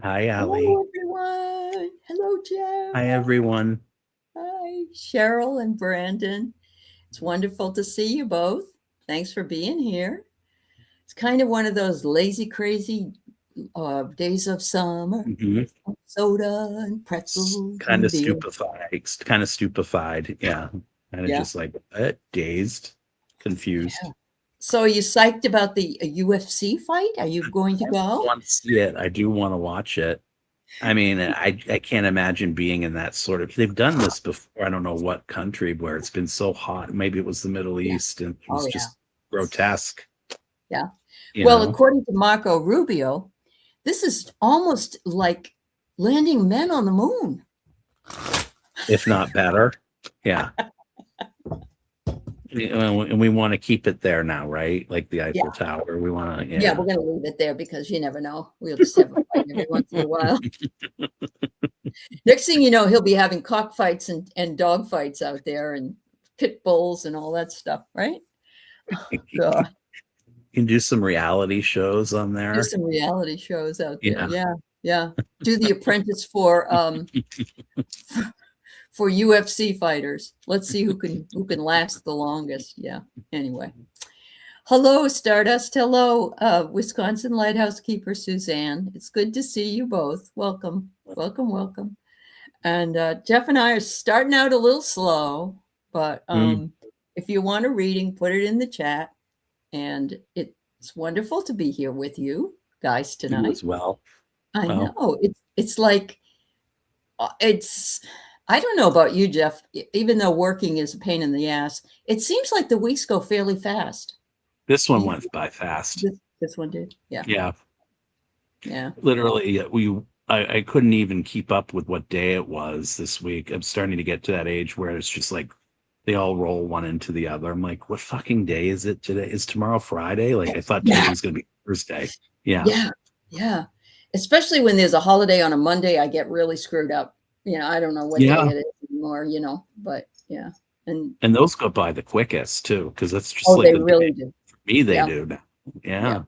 Hi, Aley. Hello, everyone. Hello, Jeff. Hi, everyone. Hi, Cheryl and Brandon. It's wonderful to see you both. Thanks for being here. It's kind of one of those lazy, crazy days of summer. Hmm. Soda and pretzels Kind and of beer. stupefied. Kind of stupefied. Yeah. Kind of Yeah. just like what? Dazed, Yeah. confused. So, are you psyched about the UFC fight? Are you going to I go? want to see it. I do want to watch it. I mean, I can't imagine being in that sort of. They've done this before. I don't know what country where it's been so hot. Maybe it was the Middle Yeah. East, and it Oh, was yeah. just grotesque. Yeah. You Well, know, according to Marco Rubio, this is almost like landing men on the moon. if not better. Yeah. And we want to keep it there now, right? Like the Yeah. Eiffel Tower. We want to, Yeah, yeah. we're going to leave it there because you never know. We'll just have a fight every once in a while. Next thing you know, he'll be having cockfights and dog fights out there and pit bulls and all that stuff, right? God, Can do some reality shows on do there. some reality shows out there. Yeah. Yeah, yeah. Do the apprentice for UFC fighters. Let's see who can last the longest. Yeah. Anyway. Hello, Stardust. Hello, Wisconsin Lighthouse Keeper Suzanne. It's good to see you both. Welcome, welcome, welcome. And Jeff and I are starting out a little slow, but Mm, if you want a reading, put it in the chat. And it's wonderful to be here with you guys you tonight. as well. I Well, know it's like it's. I don't know about you, Jeff. Even though working is a pain in the ass, it seems like the weeks go fairly fast. this Do one you went feel by fast. this one did? Yeah, Yeah. yeah. Literally, I couldn't even keep up with what day it was this week. I'm starting to get to that age where it's just like they all roll one into the other. I'm like, what fucking day is it today? Is tomorrow Friday? Like I thought today Yeah, was gonna be Thursday. Yeah. yeah, yeah. Especially when there's a holiday on a Monday, I get really screwed up. I don't know what day Yeah. it is anymore, but yeah. And And those go by the quickest too, because that's just oh, like they the day really do. for me they Yeah, do now. yeah.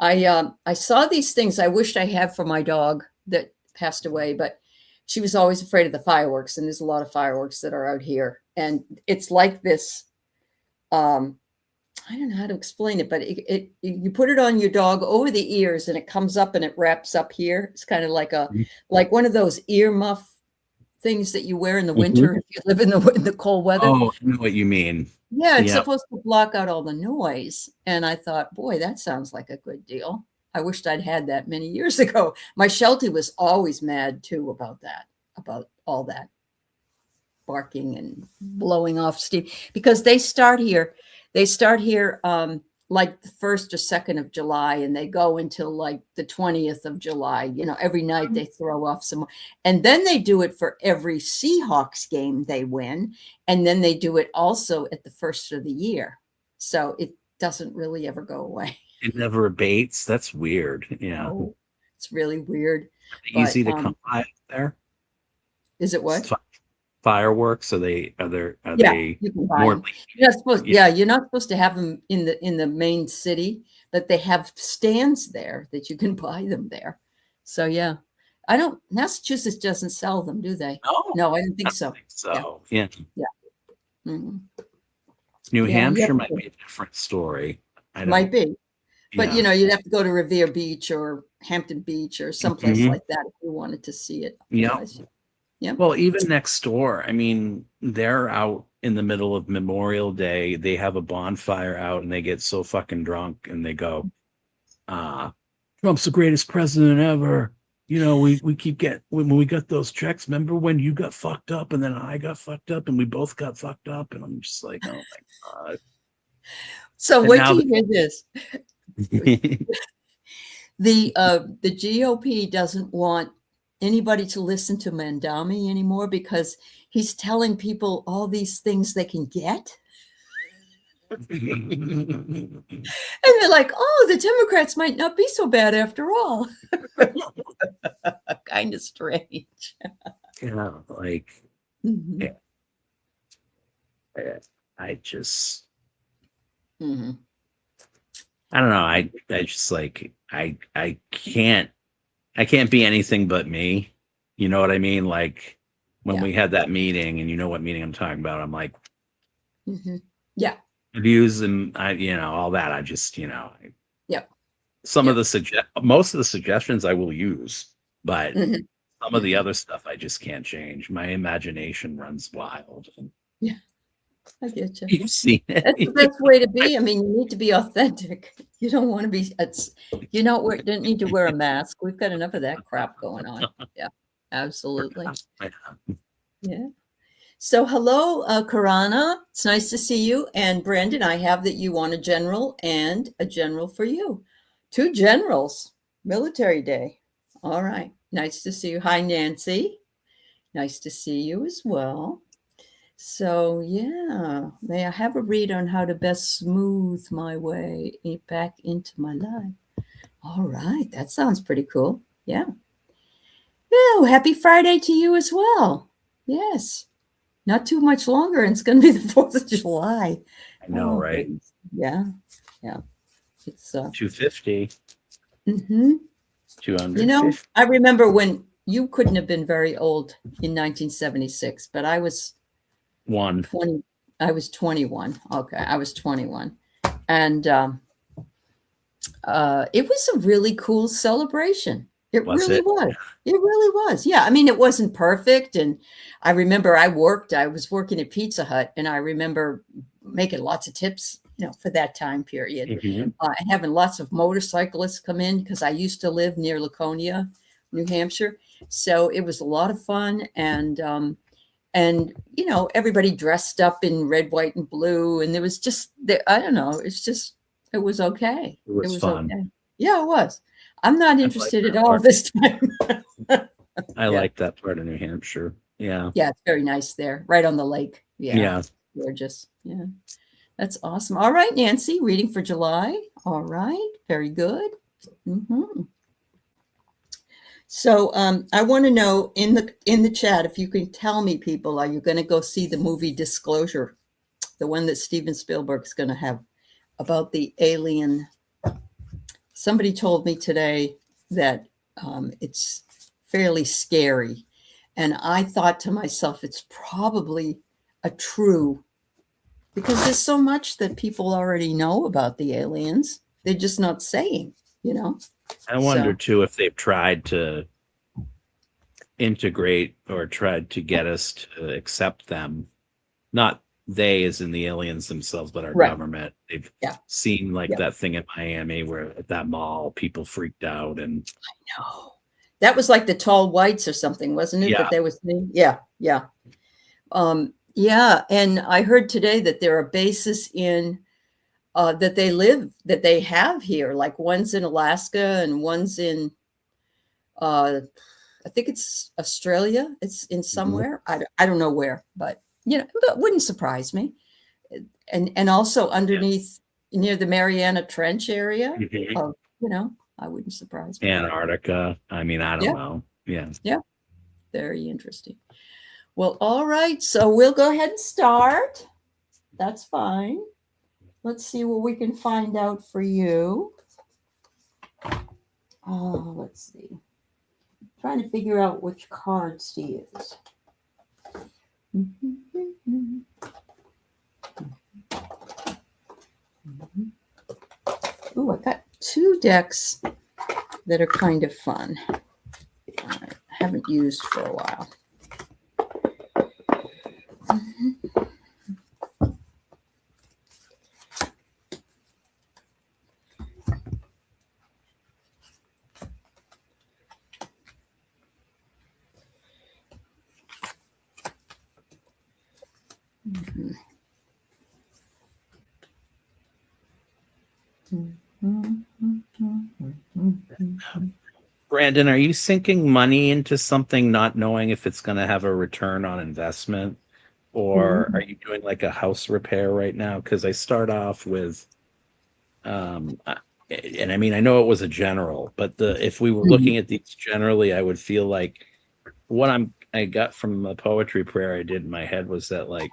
Yeah. I saw these things I wished I had for my dog that passed away, but she was always afraid of the fireworks, and there's a lot of fireworks that are out here. And it's like this um I don't know how to explain it, but you put it on your dog over the ears and it comes up and it wraps up here. It's kind of like one of those ear muff things that you wear in the Mhm. winter if you live in the cold weather. Oh, I know what you mean. Yeah, it's Yeah. supposed to block out all the noise. And I thought, boy, that sounds like a good deal. I wished I'd had that many years ago. My Sheltie was always mad too about that, about all that barking and blowing off steam because they start here like the 1st or 2nd of July and they go until like the 20th of July. Every night they throw off some, and then they do it for every Seahawks game they win, and then they do it also at the first of the year, so it doesn't really ever go away. It never abates. That's weird. Yeah. Oh, it's really weird. But Easy to come by there. is it It's what? fireworks. Are Yeah, they you can buy more them. like yeah. You're not supposed to have them in the main city, but they have stands there that you can buy them there. So yeah. I don't Massachusetts doesn't sell them, do they? No, No, I don't I think don't so. think Yeah, so. Yeah. yeah. Mhm. New Yeah, you have Hampshire might to be a different story. I might don't be. But yeah. you'd have to go to Revere Beach or Hampton Beach or someplace Hmm. like that if you wanted to see it. Yep. Otherwise, yeah. Well, even next door, I mean, they're out in the middle of Memorial Day. They have a bonfire out and they get so fucking drunk and they go, uh, Trump's the greatest president ever. We keep getting when we got those checks. Remember when you got fucked up and then I got fucked up and we both got fucked up? And I'm just like, oh my God. So And wait now till that you hear this. The GOP doesn't want anybody to listen to Mandami anymore because he's telling people all these things they can get. And they're like, oh, the Democrats might not be so bad after all. Kind of strange. like Mhm, yeah, I just mhm. I don't know. I just like I can't I can't be anything but me. You know what I mean? Like when Yeah. we had that meeting, and you know what meeting I'm talking about. I'm like, Yeah. views and all that. I just, Yep. some of Yep. the most of the suggestions I will use, but Mhm. some of the other stuff I just can't change. My imagination runs wild. Yeah. I get you. You've seen That's the it. best way to be. I mean, you need to be authentic. You don't want to be, don't need to wear a mask. We've got enough of that crap going on. Yeah, absolutely. Yeah. So hello, Karana. It's nice to see you. And Brandon, I have that you want a general and a general for you. 2 generals, military day. All right. Nice to see you. Hi, Nancy. Nice to see you as well. So, yeah, may I have a read on how to best smooth my way back into my life? All right, that sounds pretty cool. Yeah. Oh, happy Friday to you as well. Yes. Not too much longer, and it's going to be the 4th of July. I know, Oh, right? goodness. Yeah. Yeah. It's 250, mhm. 250. I remember when you couldn't have been very old in 1976, but I was 20. I was 21. Okay, I was 21, and it was a really cool celebration. It Was really it? was. It really was. Yeah, I mean, it wasn't perfect, and I remember I was working at Pizza Hut, and I remember making lots of tips, for that time period, Mhm. and having lots of motorcyclists come in because I used to live near Laconia, New Hampshire. So it was a lot of fun, and everybody dressed up in red, white, and blue, and there was just I don't know, it was okay. It was It was fun. okay. Yeah, it was. I'm not I like interested at that all part. this time. I Yeah. like that part of New Hampshire. Yeah. Yeah, it's very nice there, right on the lake. Yeah, Yeah. gorgeous. Yeah, that's awesome. All right, Nancy, reading for July. All right, very good. So I want to know in the chat if you can tell me, people, are you going to go see the movie Disclosure, the one that Steven Spielberg is going to have about the alien? Somebody told me today that it's fairly scary, and I thought to myself, it's probably a true, because there's so much that people already know about the aliens. They're just not saying, I wonder So too if they've tried to integrate or tried to get us to accept them. Not they as in the aliens themselves, but our right. government. They've Yeah. seen like Yeah. that thing in Miami where at that mall people freaked out, and No. That was like the tall whites or something, wasn't it? yeah, That they was saying? Yeah, yeah. Yeah, and I heard today that there are bases in that they have here, like one's in Alaska and one's in I think it's Australia. It's in somewhere. I don't know where, but but wouldn't surprise me. And also underneath near the Mariana Trench area Mhm. of, I wouldn't surprise me. Antarctica. I mean, I don't Yeah, know. Yeah. yeah, very interesting. Well, all right. So we'll go ahead and start. That's fine. Let's see what we can find out for you. Let's see. Trying to figure out which cards to use. Ooh, I got 2 decks that are kind of fun. I haven't used for a while. Brandon, are you sinking money into something not knowing if it's going to have a return on investment? Or are you doing like a house repair right now? Because I start off with, and I mean, I know it was a general, but if we were looking at these generally, I would feel like what I got from the poetry prayer I did in my head was that like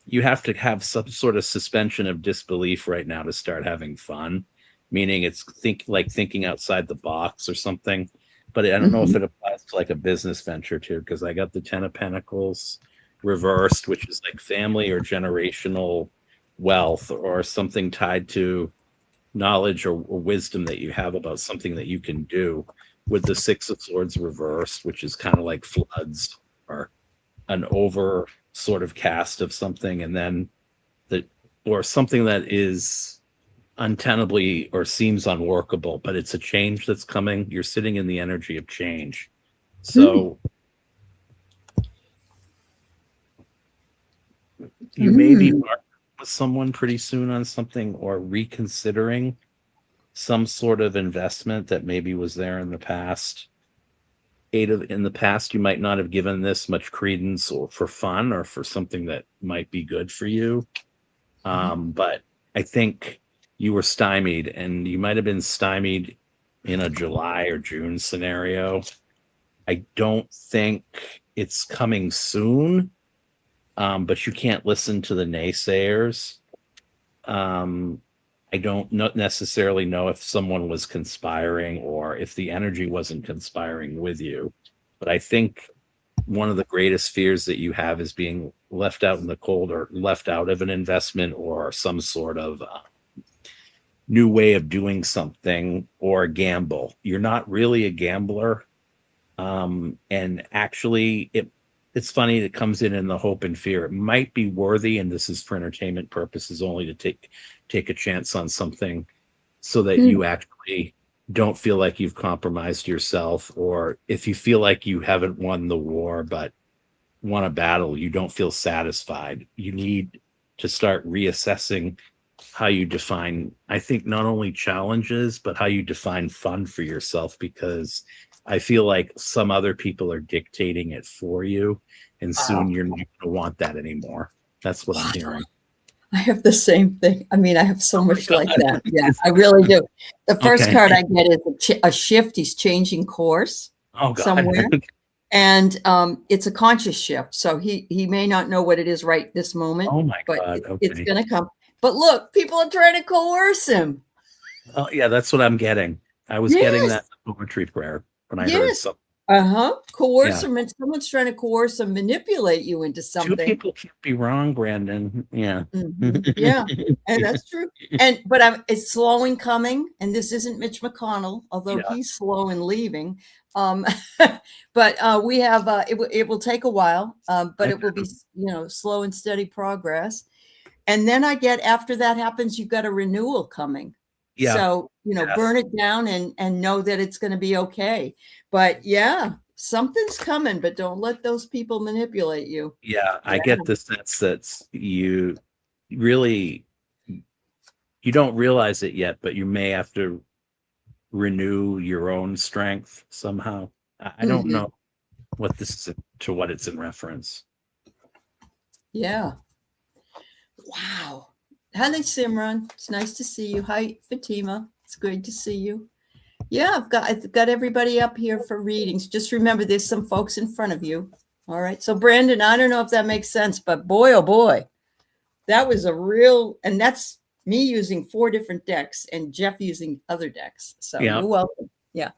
you have to have some sort of suspension of disbelief right now to start having fun, meaning it's thinking outside the box or something. but I don't know if it applies to like a business venture too, because I got the 10 of Pentacles reversed, which is like family or generational wealth or something tied to knowledge or wisdom that you have about something that you can do, with the 6 of Swords reversed, which is kind of like floods or an over sort of cast of something, and then the or something that is untenably or seems unworkable, but it's a change that's coming. You're sitting in the energy of change. So you may be partnering with someone pretty soon on something, or reconsidering some sort of investment that maybe was there in the past. In the past, you might not have given this much credence, or for fun, or for something that might be good for you. But I think you were stymied, and you might have been stymied in a July or June scenario. I don't think it's coming soon, but you can't listen to the naysayers. I don't necessarily know if someone was conspiring or if the energy wasn't conspiring with you. But I think one of the greatest fears that you have is being left out in the cold, or left out of an investment, or some sort of new way of doing something, or a gamble. You're not really a gambler. And actually, it's funny, it comes in the hope and fear. It might be worthy, and this is for entertainment purposes only, to take a chance on something, so that you actually don't feel like you've compromised yourself, or if you feel like you haven't won the war but won a battle, you don't feel satisfied. You need to start reassessing how you define, I think, not only challenges, but how you define fun for yourself, because I feel like some other people are dictating it for you, and soon you're not going to want that anymore. That's what I'm hearing. I have the same thing. I mean, I have so much like that. Yeah, I really do. The first card I get is a shift. He's changing course somewhere. And it's a conscious shift. So he may not know what it is right this moment. Oh my but God. It's going to come. But look, people are trying to coerce him. Oh, yeah, that's what I'm getting. I was getting that poetry prayer when I heard something. Coerce him, and someone's trying to coerce and manipulate you into something. Two people can't be wrong, Brandon. Yeah. Yeah, and that's true. But it's slow in coming, and this isn't Mitch McConnell, although he's slow in leaving. But we have it will take a while, but it will be slow and steady progress. And then I get, after that happens, you've got a renewal coming. Yeah. So, burn it down and know that it's going to be okay. But yeah, something's coming, but don't let those people manipulate you. Yeah, I get the sense that you don't realize it yet, but you may have to renew your own strength somehow. I don't know what this is, to what it's in reference. Yeah. Wow. Hello, Simran. It's nice to see you. Hi, Fatima. It's great to see you. Yeah, I've got everybody up here for readings. Just remember, there's some folks in front of you. All right. So, Brandon, I don't know if that makes sense, but boy, oh boy, that was a real, and that's me using 4 different decks and Jeff using other decks. So you're welcome. Yeah.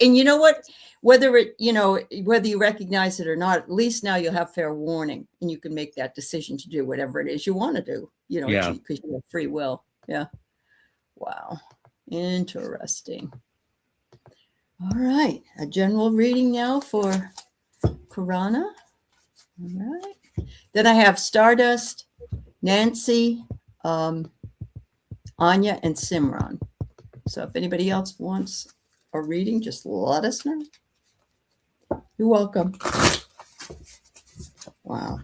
And you know what? Whether you recognize it or not, at least now you'll have fair warning, and you can make that decision to do whatever it is you want to do, because you have free will. Yeah. Wow. Interesting. All right. A general reading now for Karana. All right. Then I have Stardust, Nancy, Anya, and Simran. So if anybody else wants a reading, just let us know. You're welcome. Wow.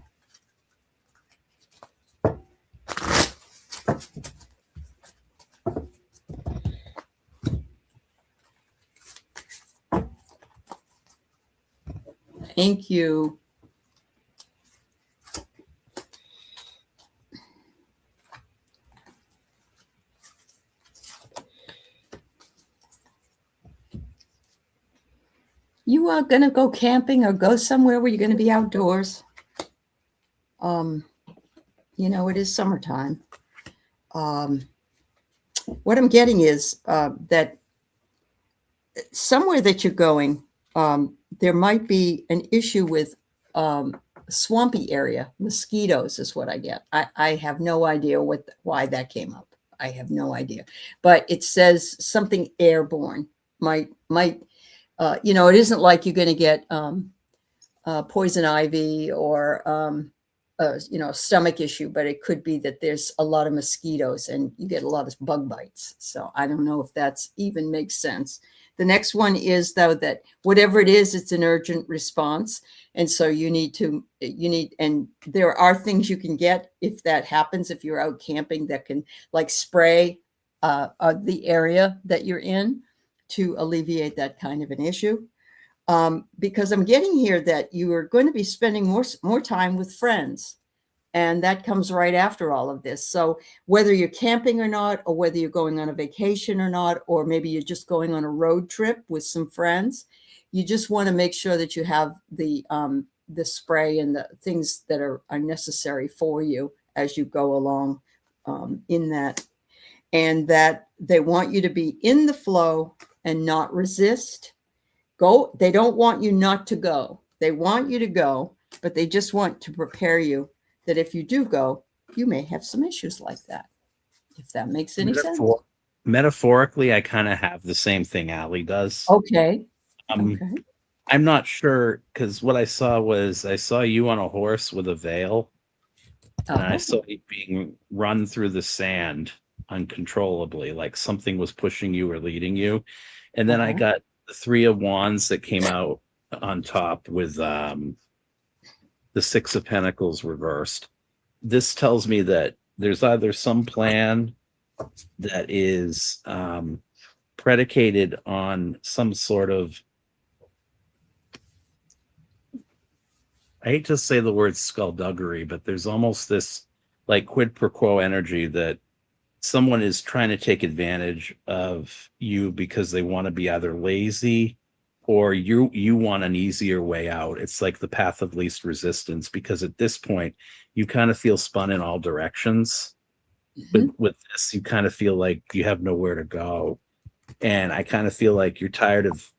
Thank you. You are going to go camping or go somewhere where you're going to be outdoors. It is summertime. What I'm getting is that somewhere that you're going, there might be an issue with swampy area. Mosquitoes is what I get. I have no idea why that came up. I have no idea. But it says something airborne might it isn't like you're going to get poison ivy or a stomach issue, but it could be that there's a lot of mosquitoes and you get a lot of bug bites. So I don't know if that's even makes sense. The next one is, though, that whatever it is, it's an urgent response. And so and there are things you can get if that happens, if you're out camping, that can like spray the area that you're in to alleviate that kind of an issue. Because I'm getting here that you are going to be spending more time with friends. And that comes right after all of this. So whether you're camping or not, or whether you're going on a vacation or not, or maybe you're just going on a road trip with some friends, you just want to make sure that you have the spray and the things that are necessary for you as you go along in that. And that they want you to be in the flow and not resist. Go. They don't want you not to go. They want you to go, but they just want to prepare you that if you do go, you may have some issues like that, if that makes any sense. Metaphorically, I kind of have the same thing Aley does. Okay. Okay. I'm not sure, because what I saw you on a horse with a veil, and I saw you being run through the sand uncontrollably, like something was pushing you or leading you. And then I got the Three of Wands that came out on top with the Six of Pentacles reversed. This tells me that there's either some plan that is predicated on some sort of, I hate to say the word skullduggery, but there's almost this like quid pro quo energy that someone is trying to take advantage of you because they want to be either lazy or you want an easier way out. It's like the path of least resistance, because at this point you kind of feel spun in all directions. With this, you kind of feel like you have nowhere to go. And I kind of feel like you're tired of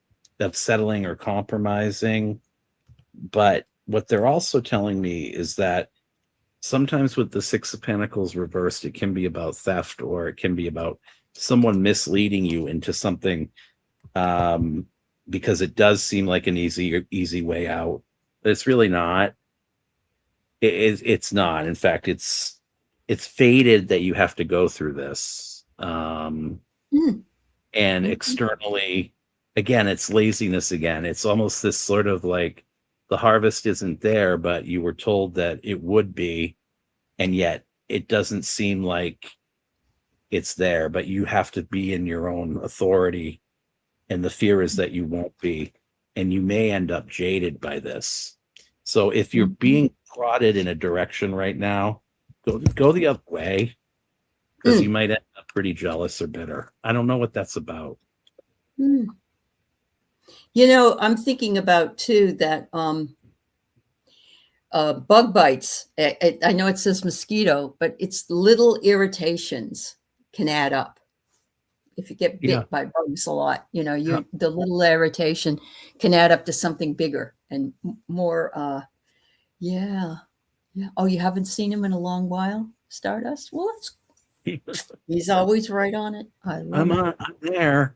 settling or compromising. But what they're also telling me is that sometimes with the Six of Pentacles reversed, it can be about theft, or it can be about someone misleading you into something, because it does seem like an easy way out. But it's really not. It's not. In fact, it's fated that you have to go through this. And externally, again, it's laziness again. It's almost this sort of like the harvest isn't there, but you were told that it would be, and yet it doesn't seem like it's there, but you have to be in your own authority. And the fear is that you won't be, and you may end up jaded by this. So if you're being prodded in a direction right now, go the other way, because you might end up pretty jealous or bitter. I don't know what that's about. I'm thinking about too that bug bites. I know it says mosquito, but it's little irritations can add up. If you get bit by bugs a lot, the little irritation can add up to something bigger and more. Yeah. Oh, you haven't seen him in a long while, Stardust? Well, he's always right on it. I'm there.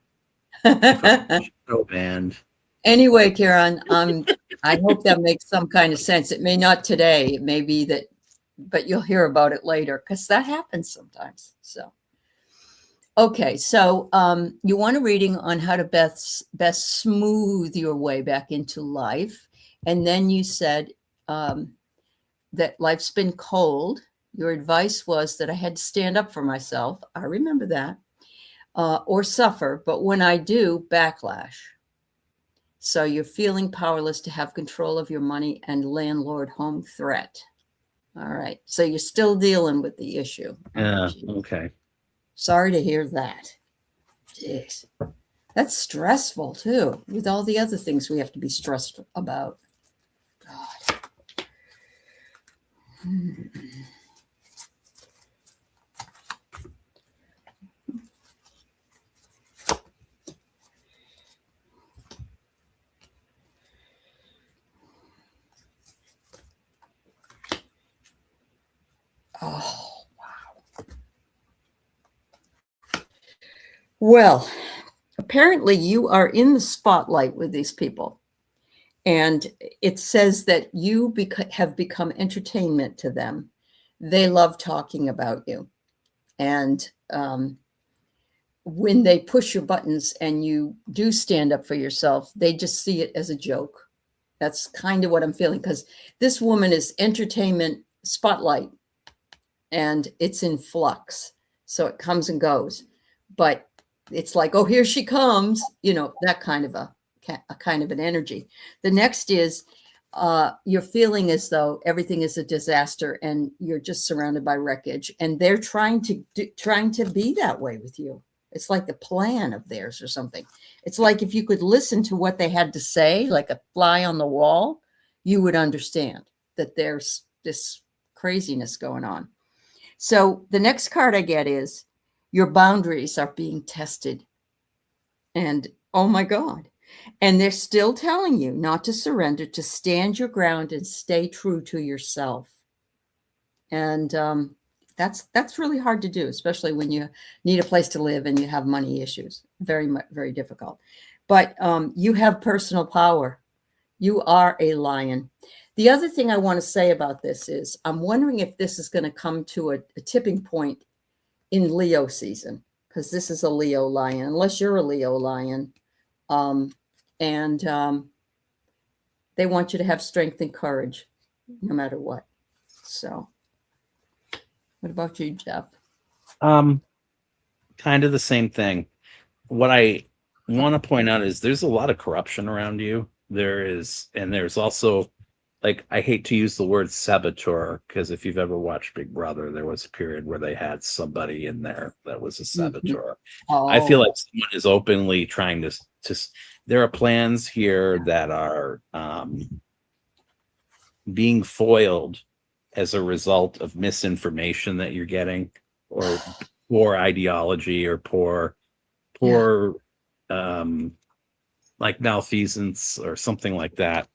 Show band. Anyway, Karen, I hope that makes some kind of sense. It may not today. It may be that, but you'll hear about it later, because that happens sometimes. So, okay. So you want a reading on how to best smooth your way back into life. And then you said that life's been cold. Your advice was that I had to stand up for myself. I remember that. Or suffer. But when I do, backlash. So you're feeling powerless to have control of your money and landlord home threat. All right. So you're still dealing with the issue. Yeah. Okay. Sorry to hear that. Jeez. That's stressful too, with all the other things we have to be stressed about. God. Well, apparently you are in the spotlight with these people. And it says that you have become entertainment to them. They love talking about you. And when they push your buttons and you do stand up for yourself, they just see it as a joke. That's kind of what I'm feeling, because this woman is entertainment spotlight and it's in flux. So it comes and goes. But it's like, oh, here she comes, that kind of a kind of an energy. The next is you're feeling as though everything is a disaster and you're just surrounded by wreckage, and they're trying to be that way with you. It's like the plan of theirs or something. It's like if you could listen to what they had to say, like a fly on the wall, you would understand that there's this craziness going on. So the next card I get is your boundaries are being tested. And oh my God. And they're still telling you not to surrender, to stand your ground and stay true to yourself. And that's really hard to do, especially when you need a place to live and you have money issues. Very, very difficult. But you have personal power. You are a lion. The other thing I want to say about this is I'm wondering if this is going to come to a tipping point in Leo season, because this is a Leo lion, unless you're a Leo lion. And they want you to have strength and courage no matter what. So what about you, Jeff? Kind of the same thing. What I want to point out is there's a lot of corruption around you. There is, and there's also, like, I hate to use the word saboteur, because if you've ever watched Big Brother, there was a period where they had somebody in there that was a saboteur. Oh. I feel like someone is openly trying to there are plans here that are being foiled as a result of misinformation that you're getting, or poor ideology, or poor like malfeasance or something like that.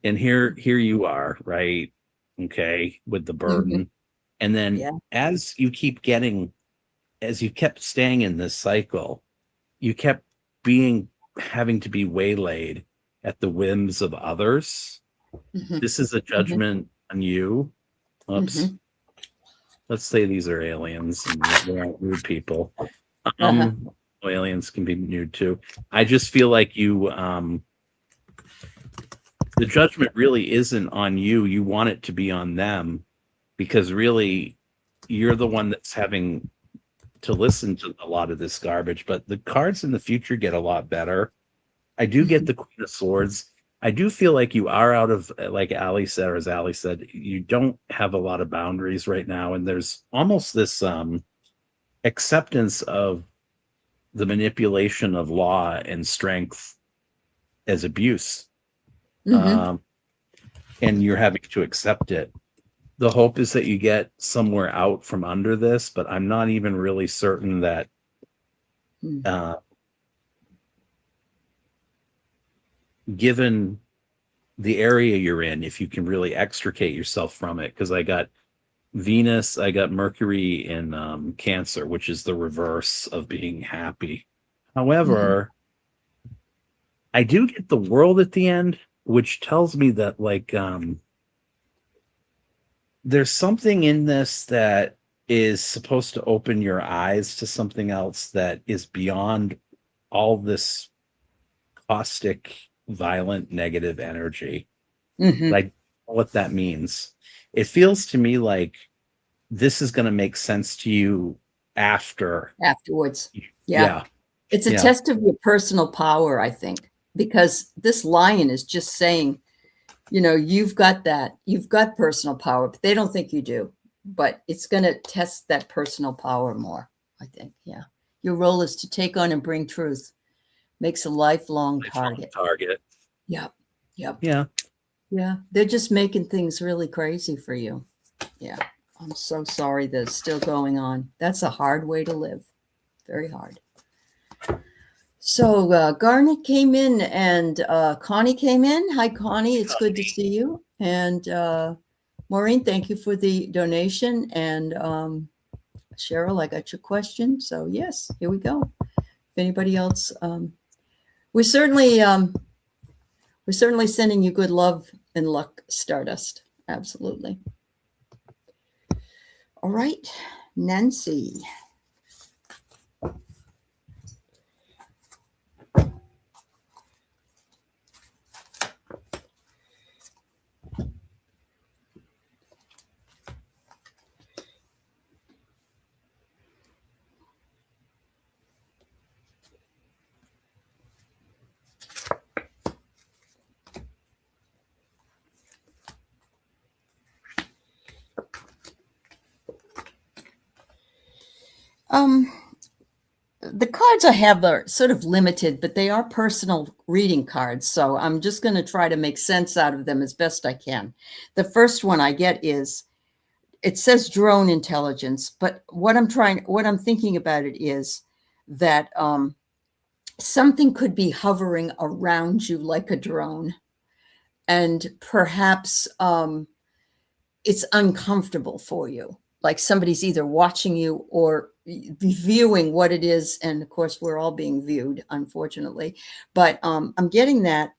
And here you are, right? Okay, with the burden. And then as you kept staying in this cycle, you kept having to be waylaid at the whims of others. This is a judgment on you. Oops. Let's say these are aliens and they aren't rude people. Aliens can be nude too. I just feel like you the judgment really isn't on you. You want it to be on them, because really you're the one that's having to listen to a lot of this garbage. But the cards in the future get a lot better. I do get the Queen of Swords. I do feel like you are out of, like Aley said, or as Aley said, you don't have a lot of boundaries right now. And there's almost this acceptance of the manipulation of law and strength as abuse. And you're having to accept it. The hope is that you get somewhere out from under this, but I'm not even really certain that given the area you're in, if you can really extricate yourself from it. Because I got Venus, I got Mercury in Cancer, which is the reverse of being happy. However, I do get the World at the end, which tells me that, like, there's something in this that is supposed to open your eyes to something else that is beyond all this caustic, violent, negative energy. But I don't know what that means. It feels to me like this is going to make sense to you afterwards. Yeah. It's a test of your personal power, I think, because this lion is just saying, you've got personal power, but they don't think you do. But it's going to test that personal power more, I think. Yeah. Your role is to take on and bring truth. Makes a lifelong target. Yep. Yeah. They're just making things really crazy for you. Yeah. I'm so sorry that's still going on. That's a hard way to live. Very hard. So Garnet came in and Connie came in. Hi, Connie. It's good to see you. And Maureen, thank you for the donation. And Cheryl, I got your question. So yes, here we go. anybody else, we're certainly sending you good love and luck, Stardust. Absolutely. All right, Nancy. The cards I have are sort of limited, but they are personal reading cards. So I'm just going to try to make sense out of them as best I can. The first one I get is, it says drone intelligence, but what I'm thinking about it is that something could be hovering around you like a drone, and perhaps it's uncomfortable for you. Like somebody's either watching you or viewing what it is. And of course, we're all being viewed, unfortunately. But I'm getting that.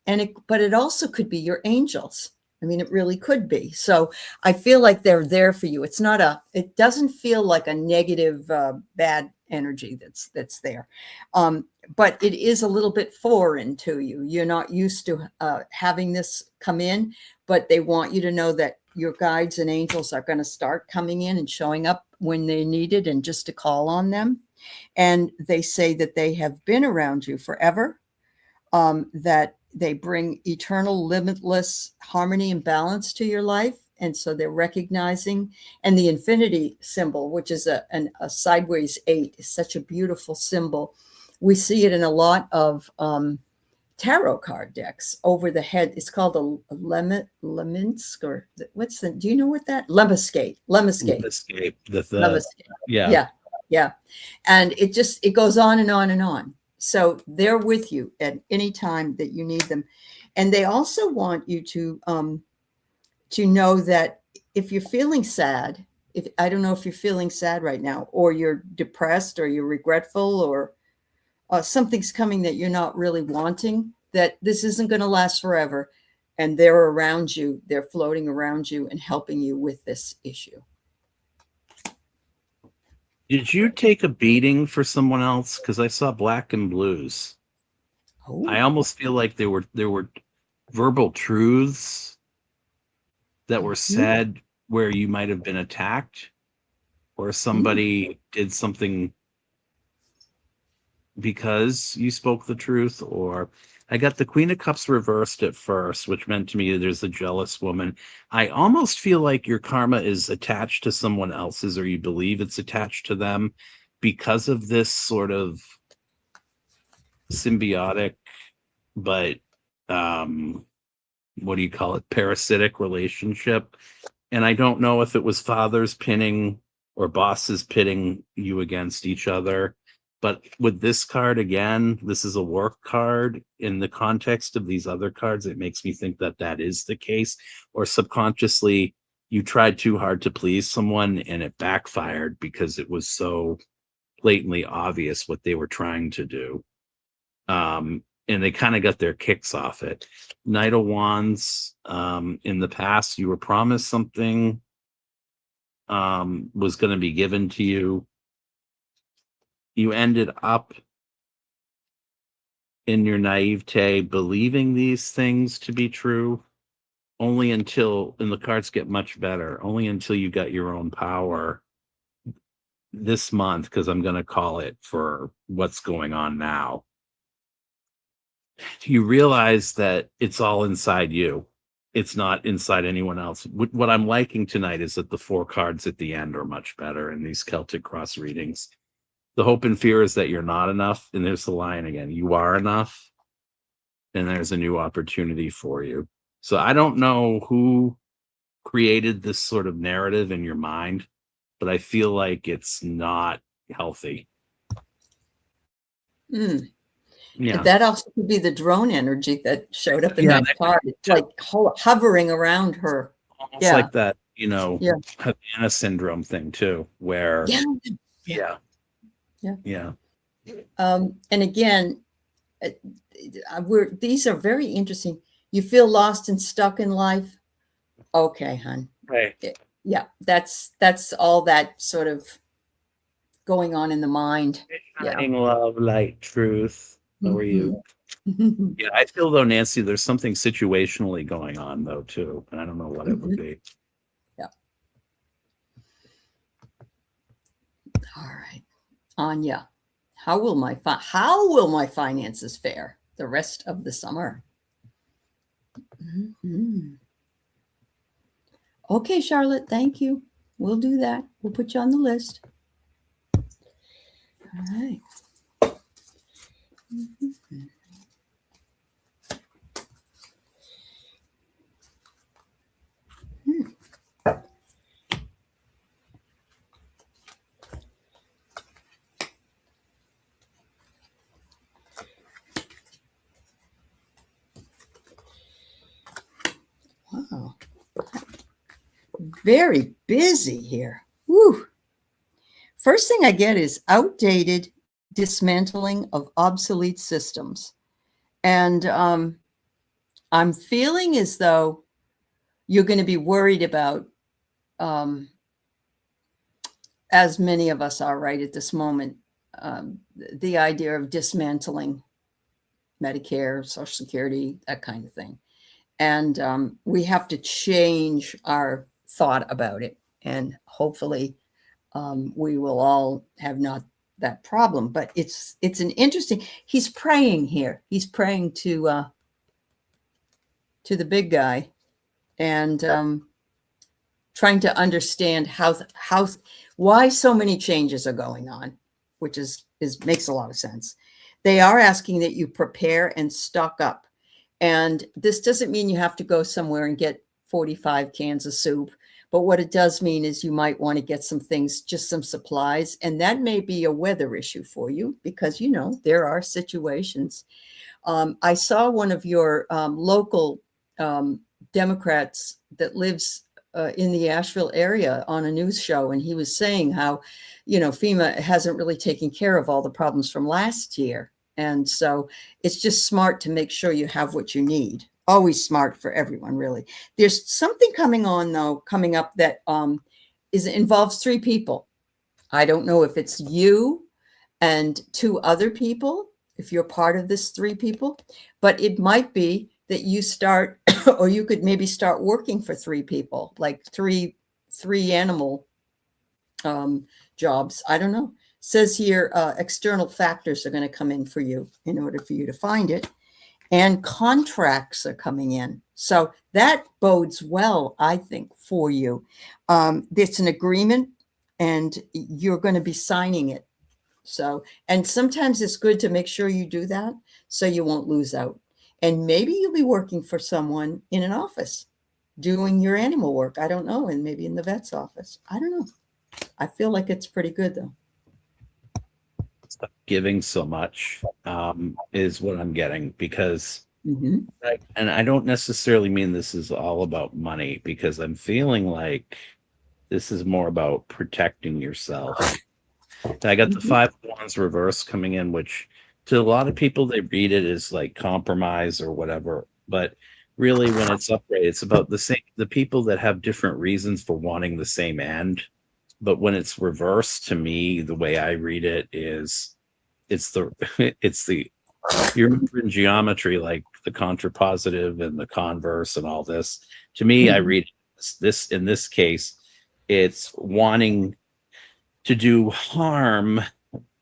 But it also could be your angels. I mean, it really could be. So I feel like they're there for you. It doesn't feel like a negative, bad energy that's there. But it is a little bit foreign to you. You're not used to having this come in, but they want you to know that your guides and angels are going to start coming in and showing up when they're needed, and just to call on them. And they say that they have been around you forever, that they bring eternal, limitless harmony and balance to your life. And so they're recognizing, and the infinity symbol, which is a sideways 8, is such a beautiful symbol. We see it in a lot of tarot card decks over the head. It's called a Leminsk, or do you know what that? Lemniscate. Lemniscate. Yeah. Yeah. And it goes on and on and on. So they're with you at any time that you need them. And they also want you to know that if you're feeling sad, I don't know if you're feeling sad right now, or you're depressed, or you're regretful, or something's coming that you're not really wanting, that this isn't going to last forever. And they're around you. They're floating around you and helping you with this issue. Did you take a beating for someone else? Because I saw black and blues. Oh. I almost feel like there were verbal truths that were said where you might have been attacked, or somebody did something because you spoke the truth. Or I got the Queen of Cups reversed at first, which meant to me there's a jealous woman. I almost feel like your karma is attached to someone else's, or you believe it's attached to them, because of this sort of symbiotic, but what do you call it, parasitic relationship. And I don't know if it was fathers pinning or bosses pitting you against each other. But with this card, again, this is a work card. In the context of these other cards, it makes me think that is the case. Or subconsciously, you tried too hard to please someone and it backfired because it was so blatantly obvious what they were trying to do. And they kind of got their kicks off it. Knight of Wands, in the past, you were promised something was going to be given to you. You ended up, in your naivete, believing these things to be true, only until, and the cards get much better, only until you got your own power this month, because I'm going to call it for what's going on now. You realize that it's all inside you. It's not inside anyone else. What I'm liking tonight is that the 4 cards at the end are much better in these Celtic cross readings. The hope and fear is that you're not enough. And there's the line again. You are enough. And there's a new opportunity for you. So I don't know who created this sort of narrative in your mind, but I feel like it's not healthy. Yeah. That also could be the drone energy that showed up in that card. It's like hovering around her. Almost like that, Havana syndrome thing too, where And again, these are very interesting. You feel lost and stuck in life. Okay, hon. Right. Yeah, that's all that sort of going on in the mind. Yeah. Shining love, light, truth. How are you? Mhm. Yeah, I feel though, Nancy, there's something situationally going on though too, and I don't know what it would Mhm. be. Yeah. All right, Anya. How will my finances fare the rest of the summer? Mhm. Okay, Charlotte. Thank you. We'll do that. We'll put you on the list. All right. Mhm. Wow. Very busy here. Woo. First thing I get is outdated dismantling of obsolete systems. And I'm feeling as though you're going to be worried about, um, as many of us are right at this moment, the idea of dismantling Medicare, Social Security, that kind of thing. And we have to change our thought about it. And hopefully we will all have not that problem. But it's an interesting. He's praying here. He's praying to the big guy, and trying to understand why so many changes are going on, which is makes a lot of sense. They are asking that you prepare and stock up. And this doesn't mean you have to go somewhere and get 45 cans of soup. But what it does mean is you might want to get some things, just some supplies. And that may be a weather issue for you because, there are situations. I saw one of your local Democrats that lives in the Asheville area on a news show, and he was saying how, FEMA hasn't really taken care of all the problems from last year. And so it's just smart to make sure you have what you need. Always smart for everyone, really. There's something coming up that involves three people. I don't know if it's you and two other people, if you're part of this three people, but it might be that you start, or you could maybe start working for three people, like three animal jobs. I don't know. Says here, external factors are going to come in for you in order for you to find it. And contracts are coming in. So that bodes well, I think, for you. It's an agreement and you're going to be signing it. So, and sometimes it's good to make sure you do that so you won't lose out. And maybe you'll be working for someone in an office doing your animal work. I don't know. And maybe in the vet's office. I don't know. I feel like it's pretty good though. Giving so much is what I'm getting because, Mm-hmm. and I don't necessarily mean this is all about money because I'm feeling like this is more about protecting yourself. And I got the Mm-hmm. 5 of Wands reverse coming in, which to a lot of people, they read it as like compromise or whatever. But really, when it's upright, it's about the people that have different reasons for wanting the same end. But when it's reversed, to me, the way I read it is it's the, it's the, you remember in geometry, like the contrapositive and the converse and all this. To me, I read this in this case, it's wanting to do harm,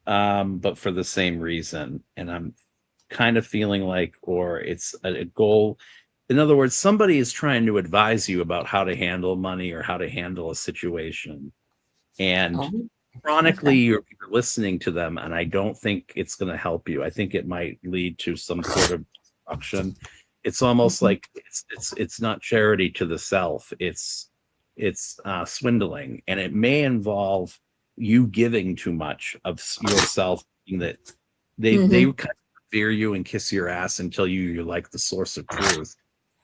but for the same reason. And I'm kind of feeling like, or it's a goal. In other words, somebody is trying to advise you about how to handle money or how to handle a situation. And Oh, chronically, okay. you're listening to them, and I don't think it's going to help you. I think it might lead to some sort of destruction. It's almost Mhm. like it's not charity to the self. It's swindling, and it may involve you giving too much of yourself. That they Mhm. kind of revere you and kiss your ass and tell you're like the source of truth.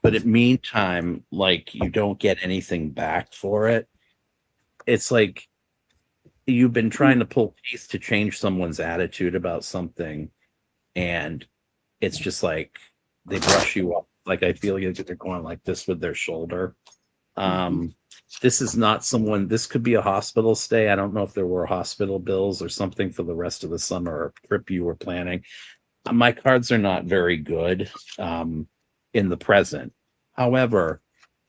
But in meantime, like you don't get anything back for it. It's like you've been trying to pull teeth to change someone's attitude about something, and it's just like they brush you off. Like I feel like they're going like this with their shoulder. This is not someone. This could be a hospital stay. I don't know if there were hospital bills or something for the rest of the summer, or a trip you were planning. My cards are not very good in the present. However,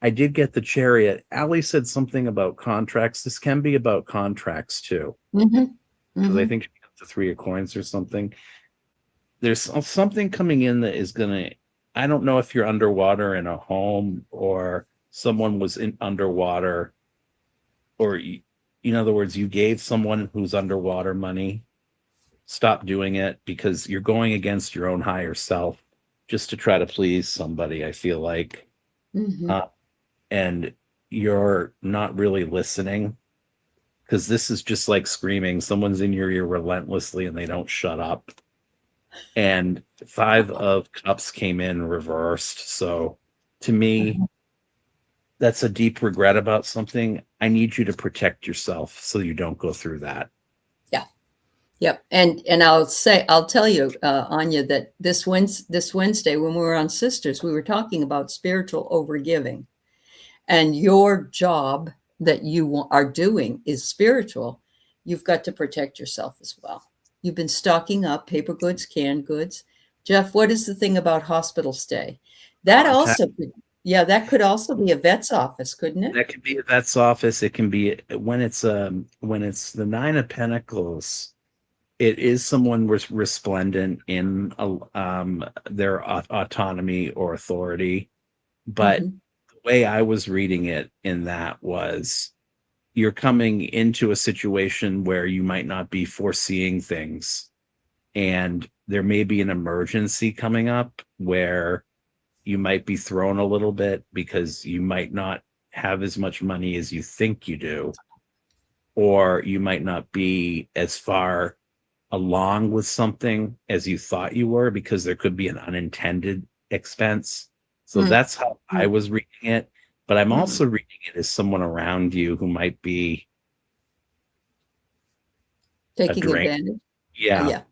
I did get the Chariot. Aley said something about contracts. This can be about contracts too, because I think she got the Three of Coins or something. There's something coming in that is gonna. I don't know if you're underwater in a home, or someone was in underwater, or in other words, you gave someone who's underwater money. Stop doing it, because you're going against your own higher self just to try to please somebody, I feel like. And you're not really listening, because this is just like screaming. Someone's in your ear relentlessly and they don't shut up. And Five of Cups came in reversed. So to me, that's a deep regret about something. I need you to protect yourself so you don't go through that. Yep. And I'll tell you, Anya, that this Wednesday when we were on Sisters, we were talking about spiritual overgiving, and your job that you are doing is spiritual. You've got to protect yourself as well. You've been stocking up paper goods, canned goods. Jeff, what is the thing about hospital stay? That also could, that could also be a vet's office, couldn't it? That could be a vet's office. It can be when it's the Nine of Pentacles. It is someone resplendent in their autonomy or authority. But the way I was reading it in that was, you're coming into a situation where you might not be foreseeing things. And there may be an emergency coming up where you might be thrown a little bit, because you might not have as much money as you think you do. Or you might not be as far along with something as you thought you were, because there could be an unintended expense. So that's how I was reading it. But I'm also reading it as someone around you who might be taking advantage. Yeah.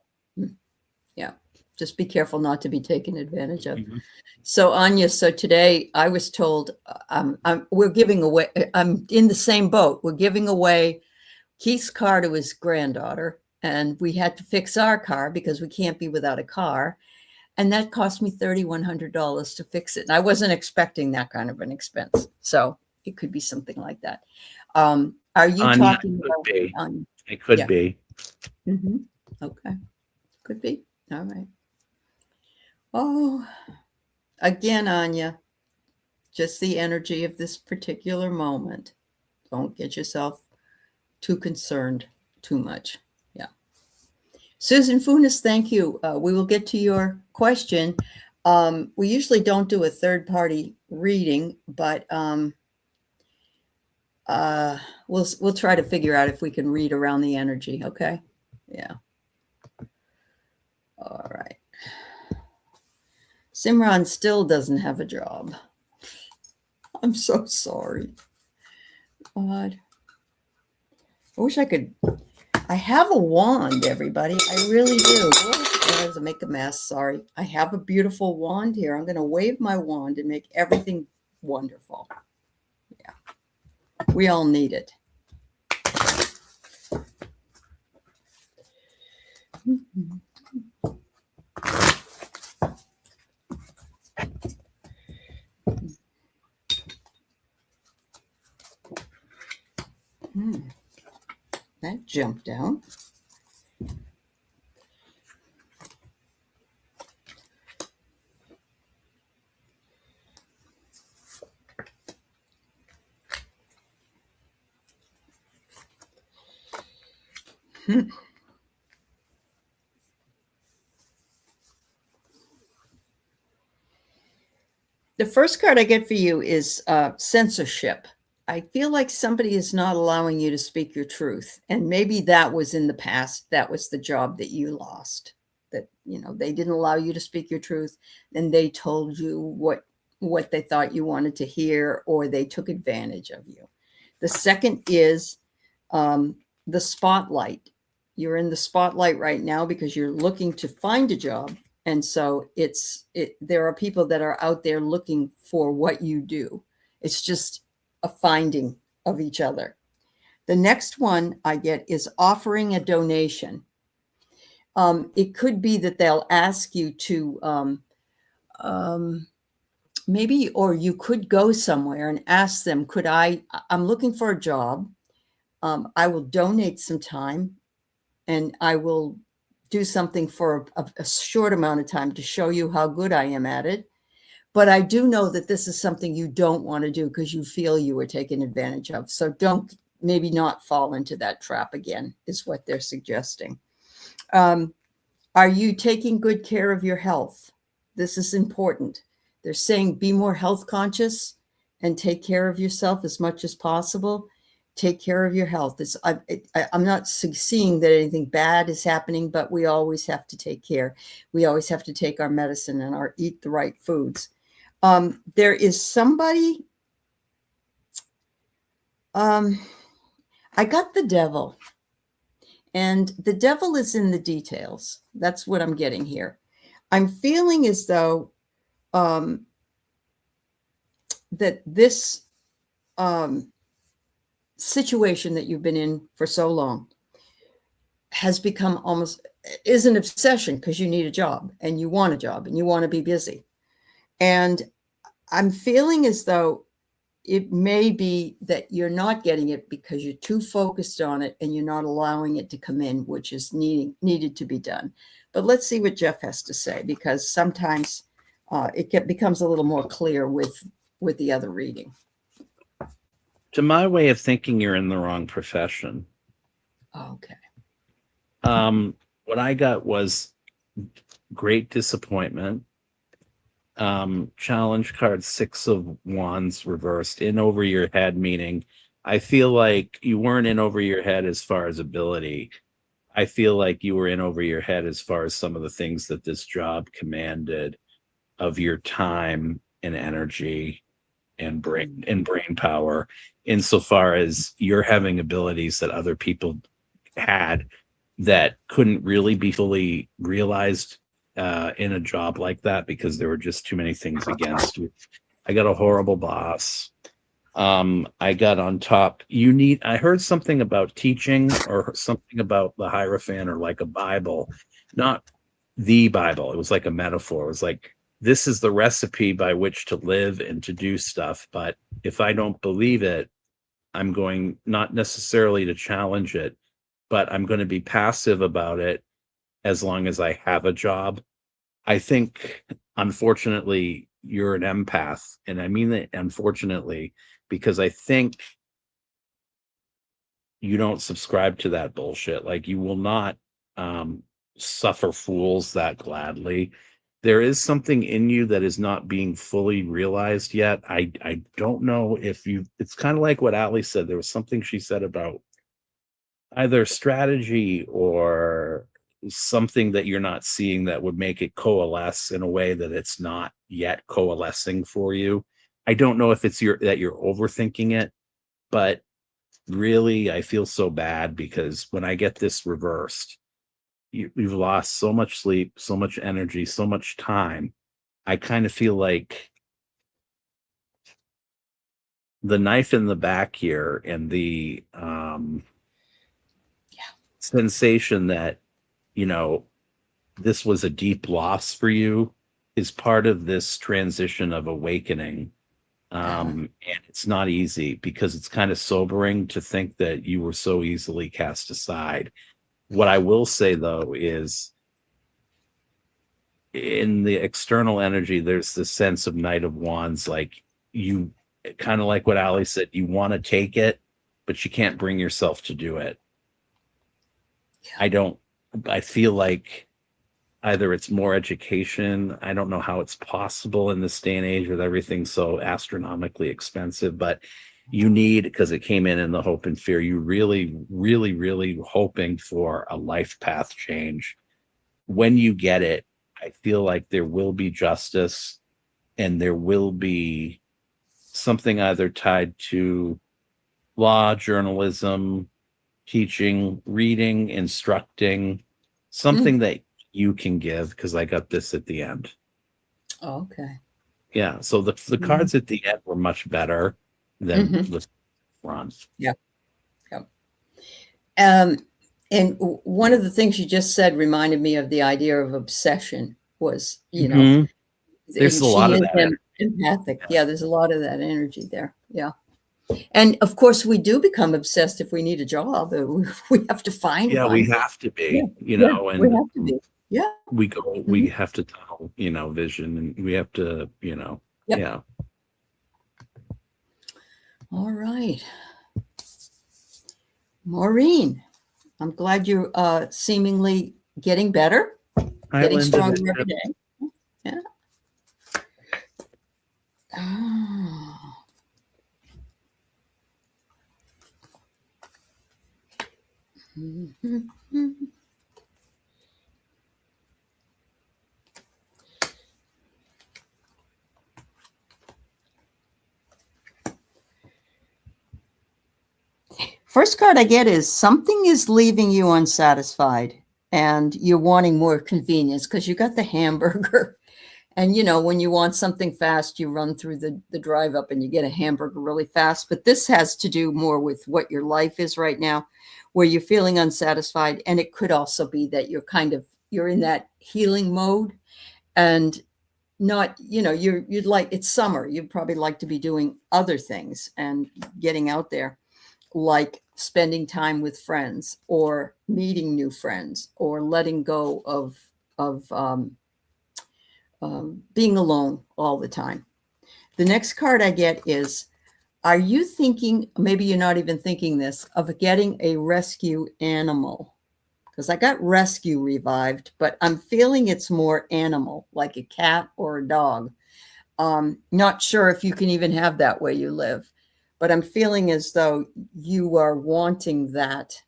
Just be careful not to be taken advantage of. So Anya, so today I was told we're giving away, I'm in the same boat. We're giving away Keith's car to his granddaughter, and we had to fix our car because we can't be without a car. And that cost me $3,100 to fix it. And I wasn't expecting that kind of an expense. So it could be something like that. Are you talking about? It could be. Okay. Could be. All right. Oh, again, Anya, just the energy of this particular moment. Don't get yourself too concerned too much. Yeah. Susan Funes, thank you. We will get to your question. We usually don't do a third-party reading, but we'll try to figure out if we can read around the energy. Okay. Yeah. All right. Simran still doesn't have a job. I'm so sorry. God. I wish I could. I have a wand, everybody. I really do. I have to make a mess. Sorry. I have a beautiful wand here. I'm going to wave my wand and make everything wonderful. Yeah. We all need it. That jumped out. The first card I get for you is censorship. I feel like somebody is not allowing you to speak your truth. And maybe that was in the past. That was the job that you lost. That, you know, they didn't allow you to speak your truth. And they told you what they thought you wanted to hear, or they took advantage of you. The second is the spotlight. You're in the spotlight right now because you're looking to find a job. And so there are people that are out there looking for what you do. It's just a finding of each other. The next one I get is offering a donation. It could be that they'll ask you to maybe, or you could go somewhere and ask them, I'm looking for a job. I will donate some time and I will do something for a short amount of time to show you how good I am at it. But I do know that this is something you don't want to do because you feel you were taken advantage of. So don't, maybe not fall into that trap again, is what they're suggesting. Are you taking good care of your health? This is important. They're saying be more health conscious and take care of yourself as much as possible. Take care of your health. I'm not seeing that anything bad is happening, but we always have to take care. We always have to take our medicine and eat the right foods. There is somebody, I got the devil, and the devil is in the details. That's what I'm getting here. I'm feeling as though that this situation that you've been in for so long has become is an obsession because you need a job and you want a job and you want to be busy. And I'm feeling as though it may be that you're not getting it because you're too focused on it and you're not allowing it to come in, which is needed to be done. But let's see what Jeff has to say, because sometimes it becomes a little more clear with the other reading. To my way of thinking, you're in the wrong profession. Okay. What I got was great disappointment. Challenge card 6 of Wands reversed, in over your head, meaning I feel like you weren't in over your head as far as ability. I feel like you were in over your head as far as some of the things that this job commanded of your time and energy and brain power, insofar as you're having abilities that other people had that couldn't really be fully realized in a job like that because there were just too many things against you. I got a horrible boss. I got on top. I heard something about teaching or something about the Hierophant or like a Bible, not the Bible. It was like a metaphor. It was like, this is the recipe by which to live and to do stuff. But if I don't believe it, I'm going not necessarily to challenge it, but I'm going to be passive about it as long as I have a job. I think, unfortunately, you're an empath. And I mean that unfortunately, because I think you don't subscribe to that bullshit. Like, you will not suffer fools that gladly. There is something in you that is not being fully realized yet. I don't know if it's kind of like what Aley said. There was something she said about either strategy or something that you're not seeing that would make it coalesce in a way that it's not yet coalescing for you. I don't know if it's that you're overthinking it, but really, I feel so bad because when I get this reversed, you've lost so much sleep, so much energy, so much time. I kind of feel like the knife in the back here and the sensation that, this was a deep loss for you is part of this transition of awakening. And it's not easy because it's kind of sobering to think that you were so easily cast aside. What I will say, though, is in the external energy, there's this sense of Knight of Wands, like you kind of like what Aley said, you want to take it, but you can't bring yourself to do it. Yeah. I feel like either it's more education. I don't know how it's possible in this day and age with everything so astronomically expensive, but you need, because it came in the hope and fear, you really, really, really hoping for a life path change. When you get it, I feel like there will be justice and there will be something either tied to law, journalism, teaching, reading, instructing, something that you can give, because I got this at the end. Okay. Yeah, so the cards at the end were much better than the front. Yeah. And one of the things you just said reminded me of the idea of obsession was, you know, There's and a lot she of is that. empathic. Yeah, there's a lot of that energy there. Yeah. And of course, we do become obsessed if we need a job. We have to find Yeah, one. we have to be, Yeah. you Yeah, know, we and have to be. Yeah. we have to tunnel, you know, vision, and we have to, you know, Yep. yeah. All right. Maureen, I'm glad you're seemingly getting better, getting stronger every day. Yeah. Ah. First card I get is something is leaving you unsatisfied and you're wanting more convenience because you got the hamburger. And, you know, when you want something fast, you run through the drive up and you get a hamburger really fast. But this has to do more with what your life is right now, where you're feeling unsatisfied. And it could also be that you're in that healing mode and not, you know, you'd like, it's summer. You'd probably like to be doing other things and getting out there, like spending time with friends or meeting new friends or letting go of being alone all the time. The next card I get is, are you thinking, maybe you're not even thinking this, of getting a rescue animal? Because I got rescue revived, but I'm feeling it's more animal, like a cat or a dog. Not sure if you can even have that where you live, but I'm feeling as though you are wanting that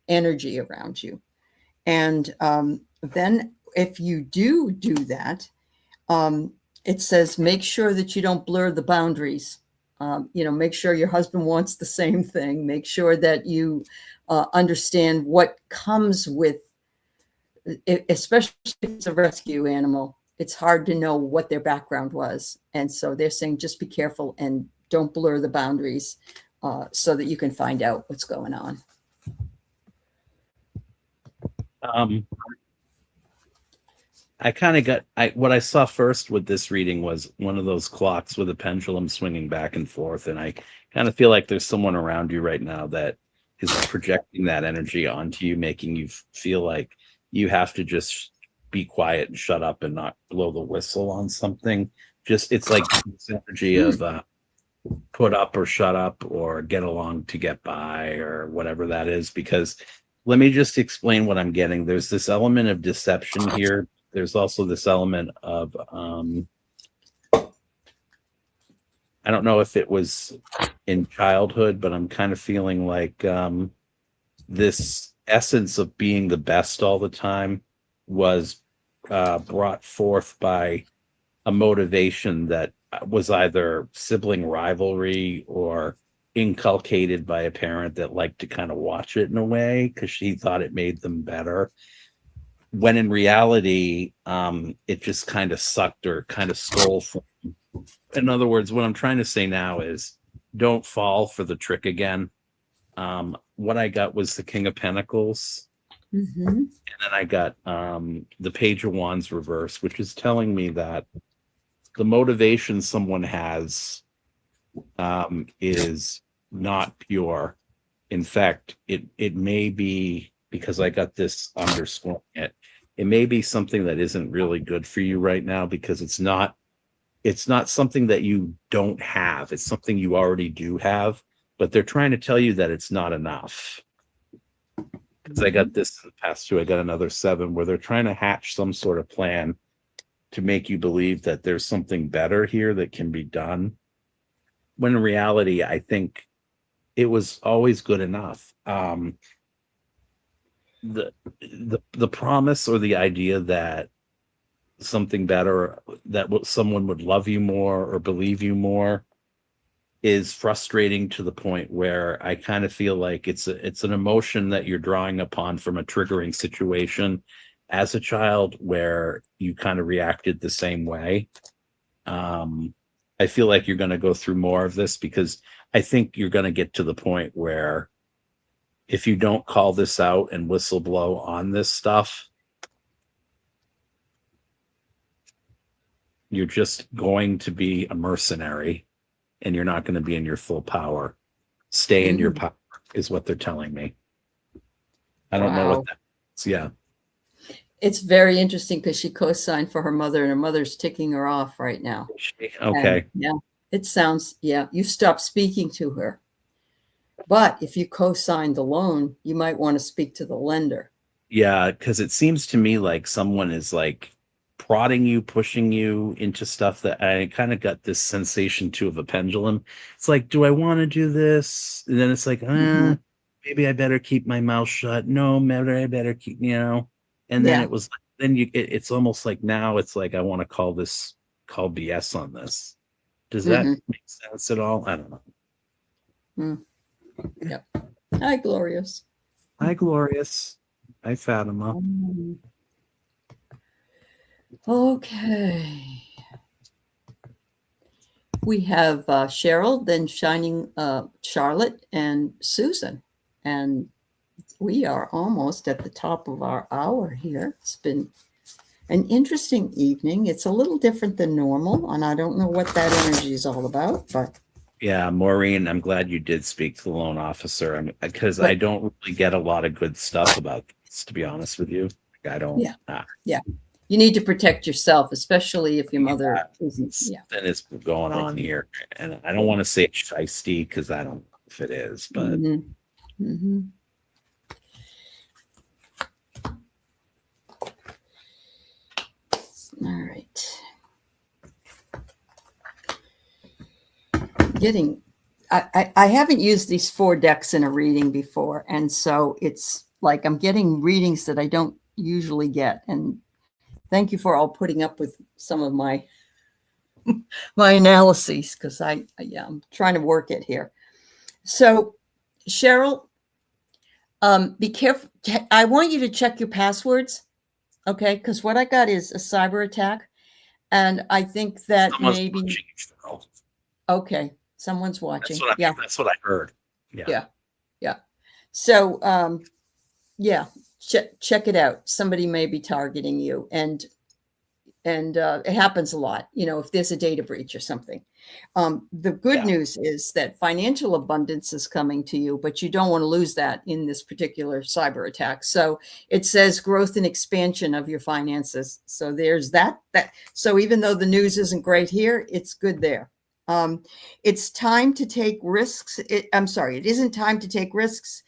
energy around you. And then if you do that, it says, make sure that you don't blur the boundaries. You know, make sure your husband wants the same thing. Make sure that you understand what comes with, especially if it's a rescue animal. It's hard to know what their background was. And so they're saying, just be careful and don't blur the boundaries so that you can find out what's going on. I kind of got what I saw first with this reading was one of those clocks with a pendulum swinging back and forth, and I kind of feel like there's someone around you right now that is projecting that energy onto you, making you feel like you have to just be quiet and shut up and not blow the whistle on something. Just it's like this energy of put up or shut up or get along to get by or whatever that is. Because let me just explain what I'm getting. There's this element of deception here. There's also this element of I don't know if it was in childhood, but I'm kind of feeling like this essence of being the best all the time was brought forth by a motivation that was either sibling rivalry or inculcated by a parent that liked to kind of watch it in a way because she thought it made them better. When in reality, it just kind of sucked or kind of stole from. In other words, what I'm trying to say now is don't fall for the trick again. What I got was the King of Pentacles. Mm-hmm. And then I got the Page of Wands reverse, which is telling me that the motivation someone has is not pure. In fact, it may be, because I got this underscoring it may be something that isn't really good for you right now, because it's not something that you don't have. It's something you already do have, but they're trying to tell you that it's not enough. Because I got this in the past too. I got another 7 where they're trying to hatch some sort of plan to make you believe that there's something better here that can be done. When in reality, I think it was always good enough. The promise or the idea that something better, that someone would love you more or believe you more, is frustrating to the point where I kind of feel like it's an emotion that you're drawing upon from a triggering situation as a child where you kind of reacted the same way. I feel like you're going to go through more of this because I think you're going to get to the point where if you don't call this out and whistleblow on this stuff, you're just going to be a mercenary and you're not going to be in your full power. Stay in your power is what they're telling me. I don't know what that is. Yeah. It's very interesting because she co-signed for her mother and her mother's ticking her off right now. Okay. And, yeah. It sounds, yeah, you stopped speaking to her. But if you co-signed the loan, you might want to speak to the lender. Yeah, because it seems to me like someone is like prodding you, pushing you into stuff that I kind of got this sensation too of a pendulum. It's like, do I want to do this? And then it's like, maybe I better keep my mouth shut. No, maybe I better keep, And then it was like, then it's almost like now it's like I want to call BS on this. Does that make sense at all? I don't know. Yep. Hi, Glorious. Hi, Glorious. Hi, Fatima. Okay. We have Cheryl, then Shining Charlotte, and Susan. And we are almost at the top of our hour here. It's been an interesting evening. It's a little different than normal, and I don't know what that energy is all about, but yeah, Maureen, I'm glad you did speak to the loan officer because I don't really get a lot of good stuff about this, to be honest with you. I don't. Yeah. You need to protect yourself, especially if your mother isn't. Yeah. That is going on here. And I don't want to say it's shiesty because I don't know if it is, but. All right. I haven't used these 4 decks in a reading before. And so it's like I'm getting readings that I don't usually get. And thank you for all putting up with some of my analyses because I'm trying to work it here. So Cheryl, be careful. I want you to check your passwords. Okay, because what I got is a cyber attack. And I think that maybe okay, someone's watching. That's what I heard. Yeah. So check it out. Somebody may be targeting you, and it happens a lot, if there's a data breach or something. The good news is that financial abundance is coming to you, but you don't want to lose that in this particular cyber attack. So it says growth and expansion of your finances. So there's that. So even though the news isn't great here, it's good there. It's time to take risks. It isn't time to take risks,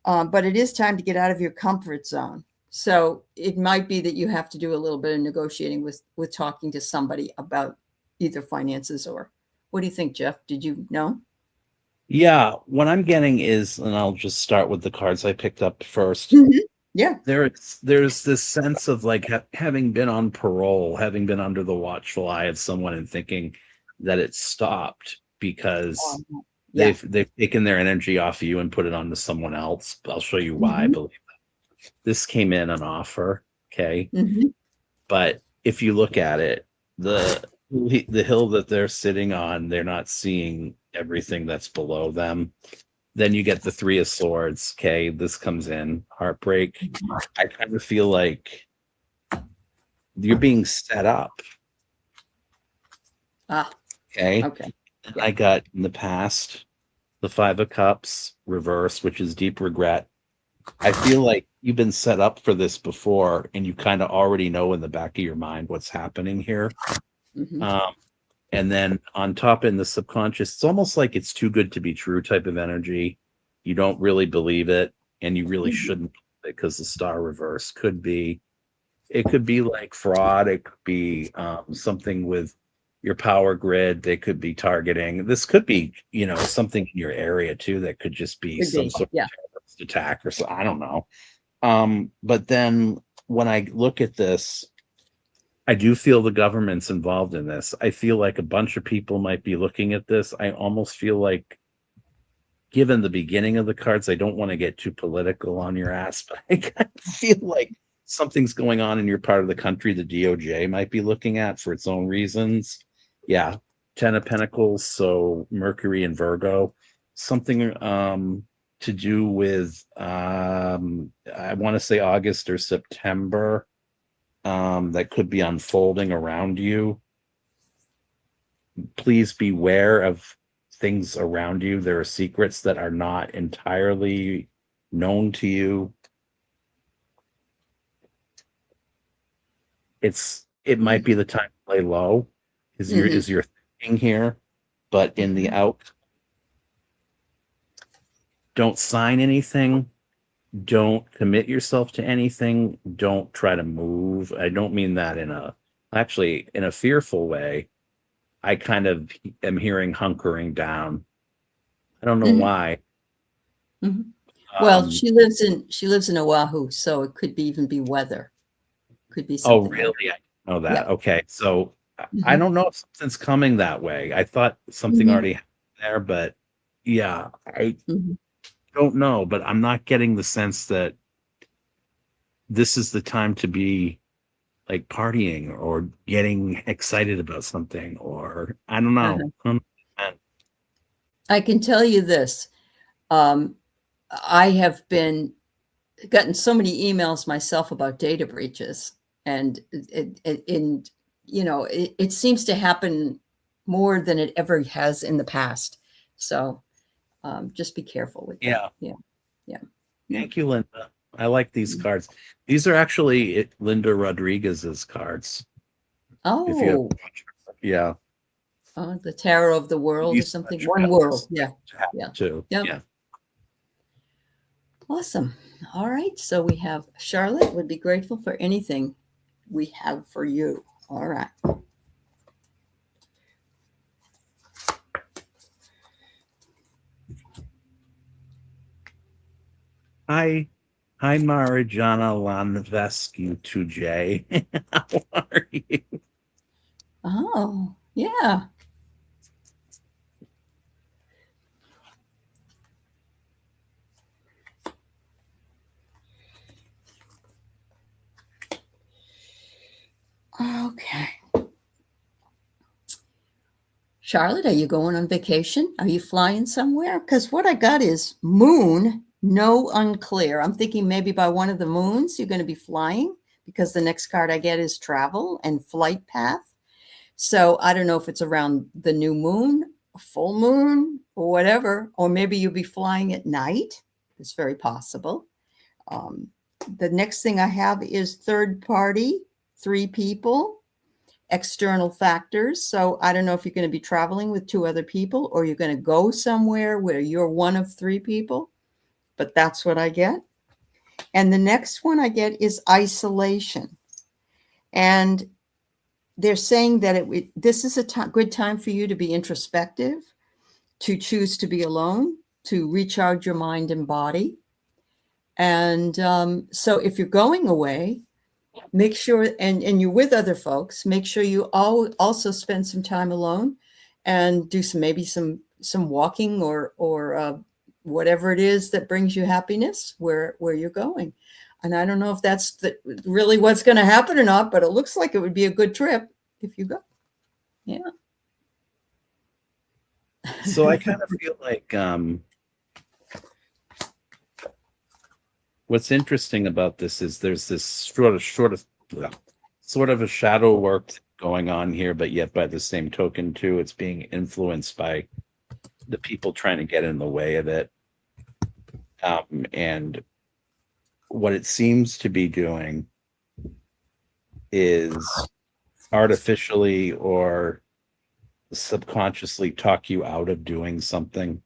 but it is time to get out of your comfort zone. So it might be that you have to do a little bit of negotiating with talking to somebody about either finances or what do you think, Jeff? Did you know? Yeah, what I'm getting is, and I'll just start with the cards I picked up first. Yeah. There's this sense of like having been on parole, having been under the watchful eye of someone and thinking that it stopped because they've taken their energy off of you and put it onto someone else. I'll show you why I believe that. This came in an offer, okay? But if you look at it, the hill that they're sitting on, they're not seeing everything that's below them. Then you get the 3 of Swords, okay? This comes in, heartbreak. I kind of feel like you're being set up. Okay. And I got in the past the 5 of Cups reverse, which is deep regret. I feel like you've been set up for this before and you kind of already know in the back of your mind what's happening here. And then on top in the subconscious, it's almost like it's too good to be true type of energy. You don't really believe it and you really shouldn't, because the Star reverse could be like fraud. It could be something with your power grid. They could be targeting. This could be, something in your area too. That could just be some sort of terrorist attack or so. I don't know. But then when I look at this, I do feel the government's involved in this. I feel like a bunch of people might be looking at this. I almost feel like, given the beginning of the cards, I don't want to get too political on your ass, but I kind of feel like something's going on in your part of the country the DOJ might be looking at for its own reasons. Yeah. 10 of Pentacles, so Mercury and Virgo. Something to do with I want to say August or September, that could be unfolding around you. Please beware of things around you. There are secrets that are not entirely known to you. It might be the time to lay low is your thing here, but in the out, don't sign anything. Don't commit yourself to anything. Don't try to move. I don't mean that in a fearful way. I kind of am hearing hunkering down. I don't know why. Well, she lives in Oahu, so it could even be weather. Could be something. Oh, really? I know that. Yeah. Okay. So I don't know if something's coming that way. I thought something already happened there, but yeah, I don't know, but I'm not getting the sense that this is the time to be like partying or getting excited about something, or I don't know. I can tell you this. I have gotten so many emails myself about data breaches, and it seems to happen more than it ever has in the past. So just be careful with that. Yeah. Thank you, Linda. I like these cards. These are actually Linda Rodriguez's cards. Oh, yeah. The Tarot of the World or something. One World. Yeah. Too. Yeah. Awesome. All right. So we have Charlotte would be grateful for anything we have for you. All right. Hi, Marijana Lanvescu 2J. How are you? Oh, yeah. Okay. Charlotte, are you going on vacation? Are you flying somewhere? Because what I got is moon, no unclear. I'm thinking maybe by one of the moons you're going to be flying, because the next card I get is travel and flight path. So I don't know if it's around the new moon, full moon, or whatever, or maybe you'll be flying at night. It's very possible. The next thing I have is third party, 3 people, external factors. So I don't know if you're going to be traveling with 2 other people, or you're going to go somewhere where you're one of 3 people, but that's what I get. And the next one I get is isolation. And they're saying that this is a good time for you to be introspective, to choose to be alone, to recharge your mind and body. And so if you're going away, make sure, and you're with other folks, make sure you also spend some time alone and do maybe some walking or whatever it is that brings you happiness where you're going. And I don't know if that's really what's going to happen or not, but it looks like it would be a good trip if you go. Yeah. So I kind of feel like what's interesting about this is there's this sort of a shadow work going on here, but yet by the same token too, it's being influenced by the people trying to get in the way of it. And what it seems to be doing is artificially or subconsciously talk you out of doing something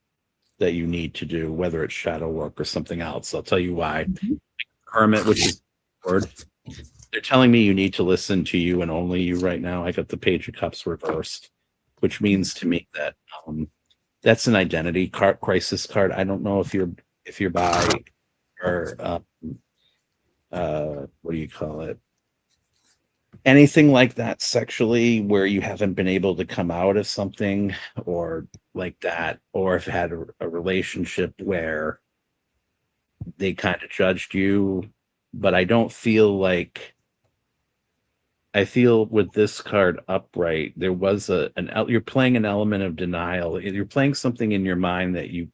that you need to do, whether it's shadow work or something else. I'll tell you why. Hermit, which is the word, they're telling me you need to listen to you and only you right now. I got the Page of Cups reversed, which means to me that that's an identity crisis card. I don't know if you're by or what do you call it? anything like that sexually where you haven't been able to come out of something or like that, or if had a relationship where they kind of judged you, but I don't feel like I feel with this card upright, there was you're playing an element of denial. You're playing something in your mind that you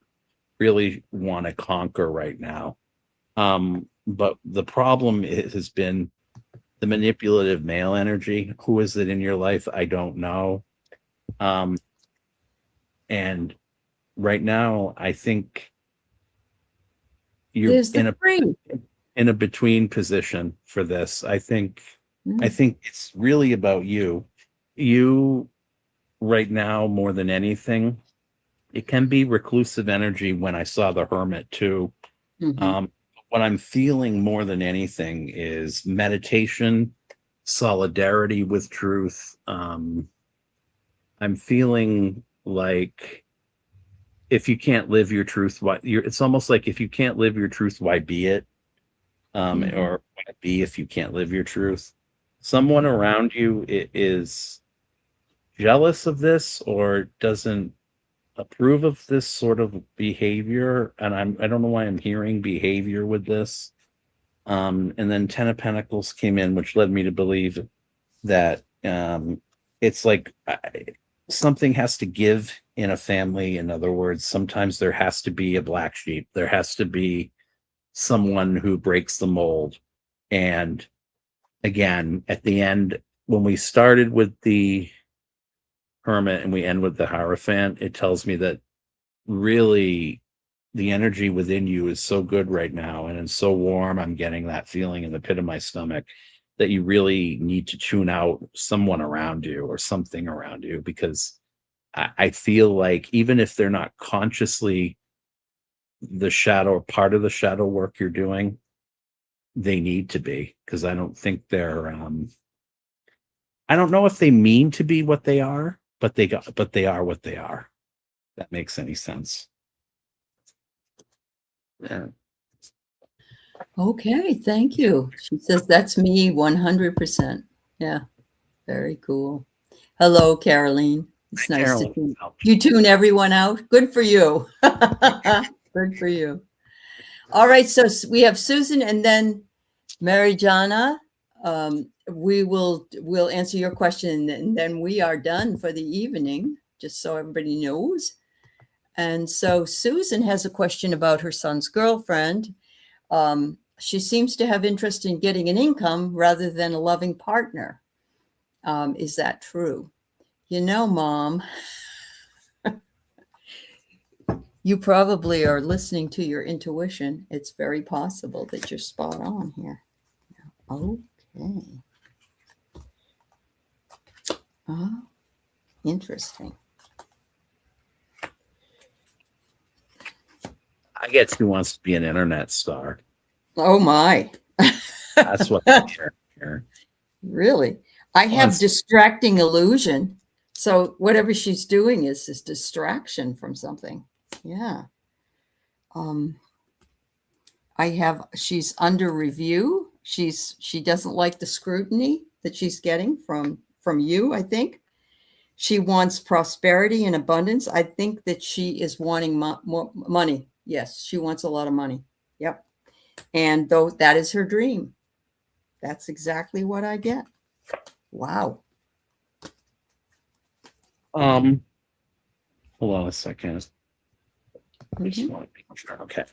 really want to conquer right now. But the problem has been the manipulative male energy. Who is it in your life? I don't know. And right now, I think you're There's the three. in a between position for this. I think Mm. it's really about you. You right now more than anything. It can be reclusive energy when I saw the hermit too. Mhm. What I'm feeling more than anything is meditation, solidarity with truth. I'm feeling like if you can't live your truth, it's almost like if you can't live your truth, why be it? Mhm. Or why be if you can't live your truth? Someone around you is jealous of this or doesn't approve of this sort of behavior, and I don't know why I'm hearing behavior with this. And then Ten of Pentacles came in, which led me to believe that it's like something has to give in a family. In other words, sometimes there has to be a black sheep. There has to be someone who breaks the mold. And again, at the end, when we started with the Hermit and we end with the Hierophant, it tells me that really the energy within you is so good right now and it's so warm. I'm getting that feeling in the pit of my stomach that you really need to tune out someone around you or something around you, because I feel like even if they're not consciously the shadow part of the shadow work you're doing, they need to be, because I don't think they're I don't know if they mean to be what they are, but they are what they are. That makes any sense. Yeah. Okay, thank you. She says that's me 100%. Yeah, very cool. Hello, Caroline. It's nice to Carolyn. you tune everyone out. Good for you. Good for you. All right, so we have Susan and then Mary Jana. We'll answer your question and then we are done for the evening, just so everybody knows. And so Susan has a question about her son's girlfriend. She seems to have interest in getting an income rather than a loving partner. Is that true? You know, Mom, you probably are listening to your intuition. It's very possible that you're spot on here. Okay. Oh, interesting. I guess he wants to be an internet star. Oh my. That's what I'm hearing. Really? I have distracting illusion. So whatever she's doing is this distraction from something. Yeah. She's under review. She doesn't like the scrutiny that she's getting from you, I think. She wants prosperity and abundance. I think that she is wanting more money. Yes, she wants a lot of money. Yep. And though that is her dream. That's exactly what I get. Wow. Hold on a second. I just want to be sure. Okay.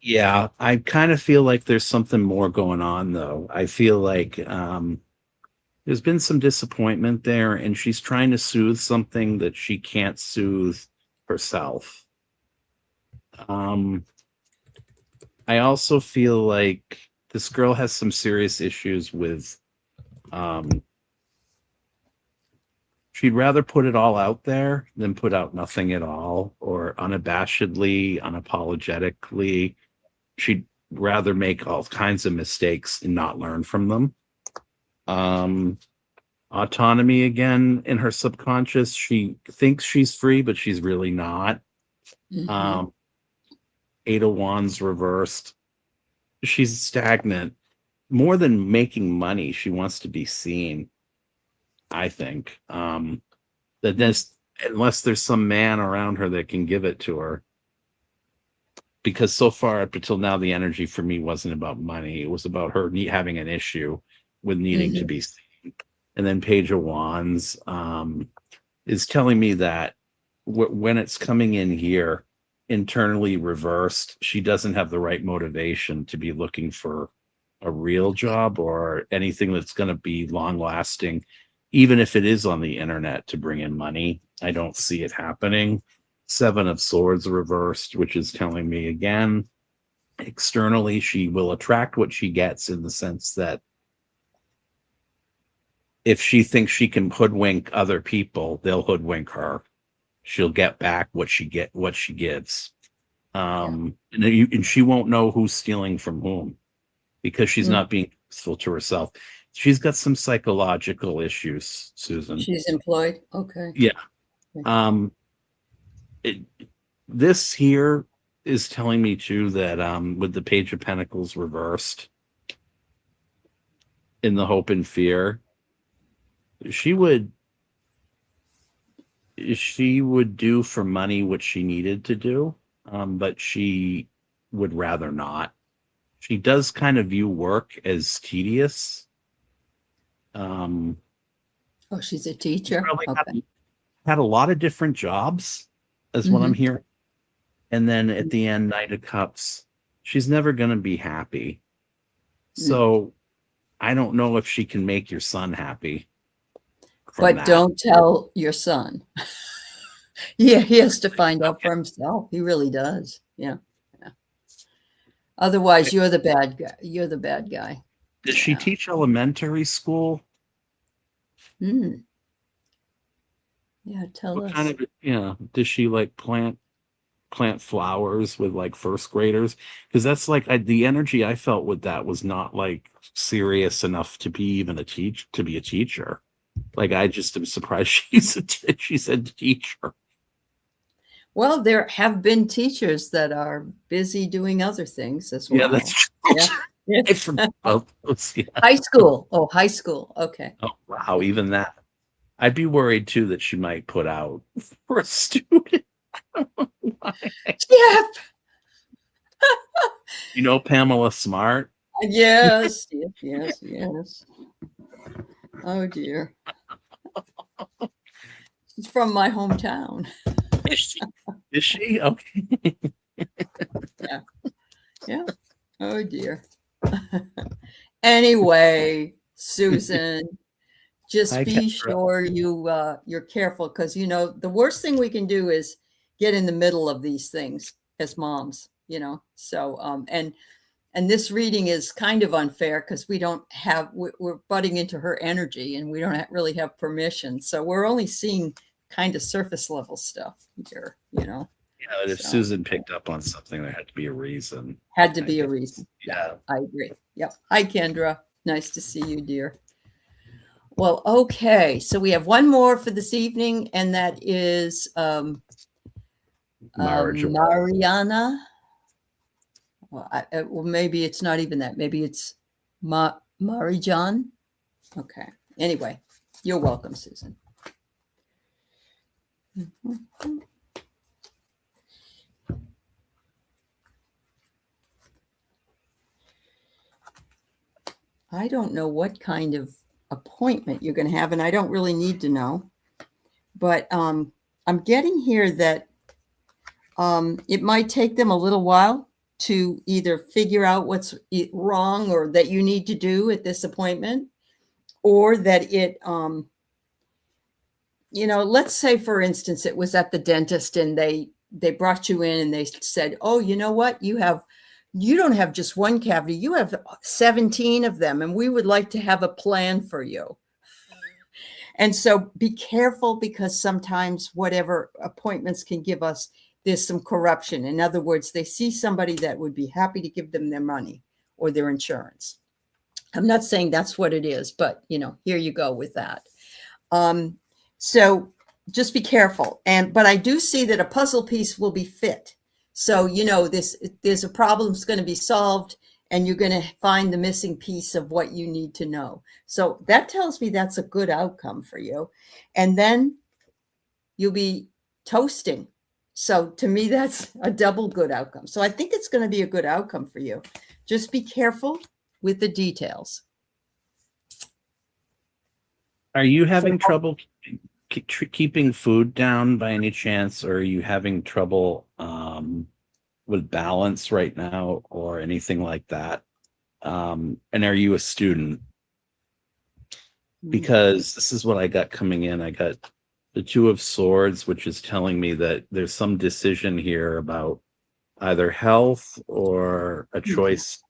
Yeah, I kind of feel like there's something more going on, though. I feel like there's been some disappointment there, and she's trying to soothe something that she can't soothe herself. I also feel like this girl has some serious issues with she'd rather put it all out there than put out nothing at all, or unabashedly, unapologetically. She'd rather make all kinds of mistakes and not learn from them. Autonomy again in her subconscious. She thinks she's free, but she's really not. Mm-hmm. Eight of Wands reversed. she's stagnant. More than making money, she wants to be seen, I think. That this, unless there's some man around her that can give it to her. Because so far up until now, the energy for me wasn't about money. It was about her having an issue with needing to be seen. And then Page of Wands is telling me that when it's coming in here, internally reversed, she doesn't have the right motivation to be looking for a real job or anything that's going to be long lasting, even if it is on the internet to bring in money. I don't see it happening. Seven of Swords reversed, which is telling me again, externally, she will attract what she gets, in the sense that if she thinks she can hoodwink other people, they'll hoodwink her. She'll get back what she gives. And she won't know who's stealing from whom, because she's not being useful to herself. She's got some psychological issues, Susan. She's employed. Okay. Yeah. This here is telling me too that with the Page of Pentacles reversed in the Hope and Fear, she would do for money what she needed to do, but she would rather not. She does kind of view work as tedious. Oh, she's a teacher. Probably had a lot of different jobs, is what I'm hearing. And then at the end, Knight of Cups, she's never going to be happy. So I don't know if she can make your son happy. But don't tell your son. Yeah, he has to find out for himself. He really does. Yeah. Otherwise, you're the bad guy. You're the bad guy. Does she teach elementary school? Yeah, tell us. Kind of, does she like plant flowers with like first graders? Because that's like the energy I felt with that was not like serious enough to be even a teacher. Like, I just am surprised she said teacher. Well, there have been teachers that are busy doing other things as well. Yeah, that's true. High school. Oh, high school. Okay. Oh, wow. Even that. I'd be worried too that she might put out for a student. Yeah. You know Pamela Smart? Yes. Oh dear. She's from my hometown. Is she? Okay. Yeah. Oh dear. Anyway, Susan, just be sure you're careful, because the worst thing we can do is get in the middle of these things as moms. So and this reading is kind of unfair because we're butting into her energy and we don't really have permission. So we're only seeing kind of surface level stuff here, Yeah, but if Susan picked up on something, there had to be a reason. Had to be a reason. Yeah. I agree. Yep. Hi, Kendra. Nice to see you, dear. Well, okay. So we have one more for this evening, and that is Mariana. Well, maybe it's not even that. Maybe it's Marijan. Okay. Anyway, you're welcome, Susan. I don't know what kind of appointment you're going to have, and I don't really need to know. But I'm getting here that it might take them a little while to either figure out what's wrong or that you need to do at this appointment, or that it, let's say, for instance, it was at the dentist and they brought you in and they said, oh, you know what? You don't have just one cavity. You have 17 of them, and we would like to have a plan for you. And so be careful, because sometimes whatever appointments can give us, there's some corruption. In other words, they see somebody that would be happy to give them their money or their insurance. I'm not saying that's what it is, but here you go with that. So just be careful. But I do see that a puzzle piece will be fit. So, there's a problem that's going to be solved, and you're going to find the missing piece of what you need to know. So that tells me that's a good outcome for you. And then you'll be toasting. So to me, that's a double good outcome. So I think it's going to be a good outcome for you. Just be careful with the details. Are you having trouble keeping food down by any chance, or are you having trouble with balance right now or anything like that? And are you a student? Because this is what I got coming in. I got the Two of Swords, which is telling me that there's some decision here about either health or a choice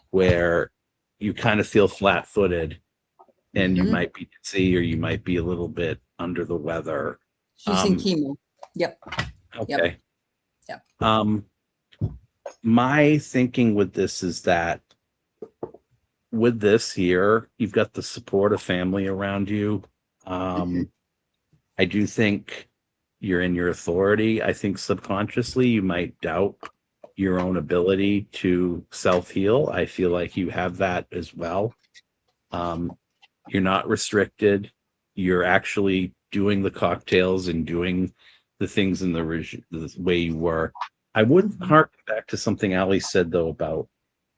where you kind of feel flat-footed, and you might be dizzy or you might be a little bit under the weather. She's in chemo. Yep. Okay. Yep. My thinking with this is that with this here, you've got the support of family around you. I do think you're in your authority. I think subconsciously you might doubt your own ability to self-heal. I feel like you have that as well. You're not restricted. You're actually doing the cocktails and doing the things in the way you were. I would harken back to something Aley said, though, about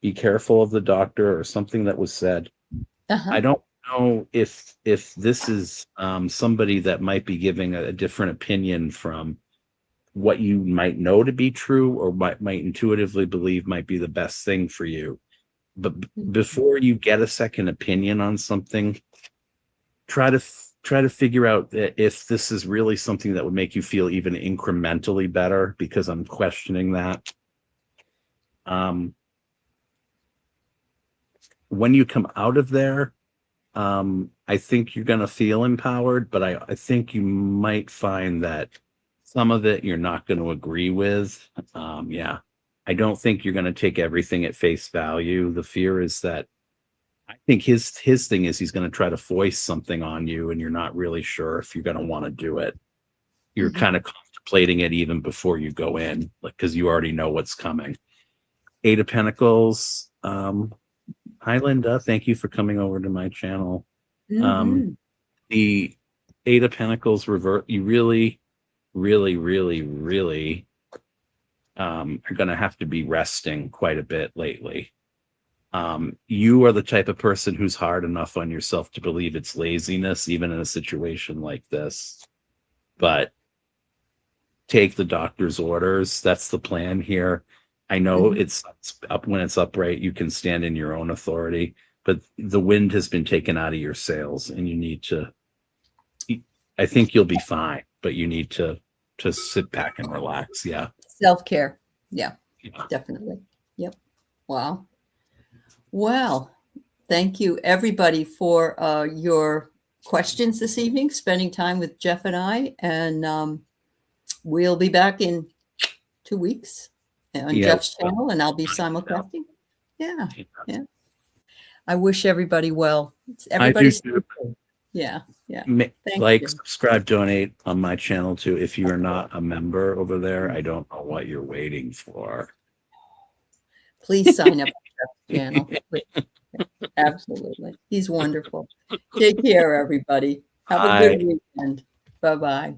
be careful of the doctor, or something that was said. I don't know if this is somebody that might be giving a different opinion from what you might know to be true, or might intuitively believe might be the best thing for you. But before you get a second opinion on something, try to figure out if this is really something that would make you feel even incrementally better, because I'm questioning that. When you come out of there, I think you're going to feel empowered, but I think you might find that some of it you're not going to agree with. I don't think you're going to take everything at face value. The fear is that I think his thing is he's going to try to foist something on you, and you're not really sure if you're going to want to do it. You're kind of contemplating it even before you go in, like, because you already know what's coming. Eight of Pentacles. Hi, Linda. Thank you for coming over to my channel. The Eight of Pentacles revert. You really, really, really, really are going to have to be resting quite a bit lately. You are the type of person who's hard enough on yourself to believe it's laziness, even in a situation like this. But take the doctor's orders. That's the plan here. I know it's up when it's upright, you can stand in your own authority, but the wind has been taken out of your sails, and you need to, I think you'll be fine, but you need to sit back and relax. Yeah. Self-care. Yeah, definitely. Yep. Wow. Well, thank you everybody for your questions this evening, spending time with Jeff and I, and we'll be back in 2 weeks on Jeff's channel, and I'll be simulcasting. Yeah. I wish everybody well. Everybody's yeah. Thank you. Subscribe, donate on my channel too. If you are not a member over there, I don't know what you're waiting for. Please sign up for Jeff's channel. Absolutely. He's wonderful. Take care, everybody. Have a good weekend. Bye-bye.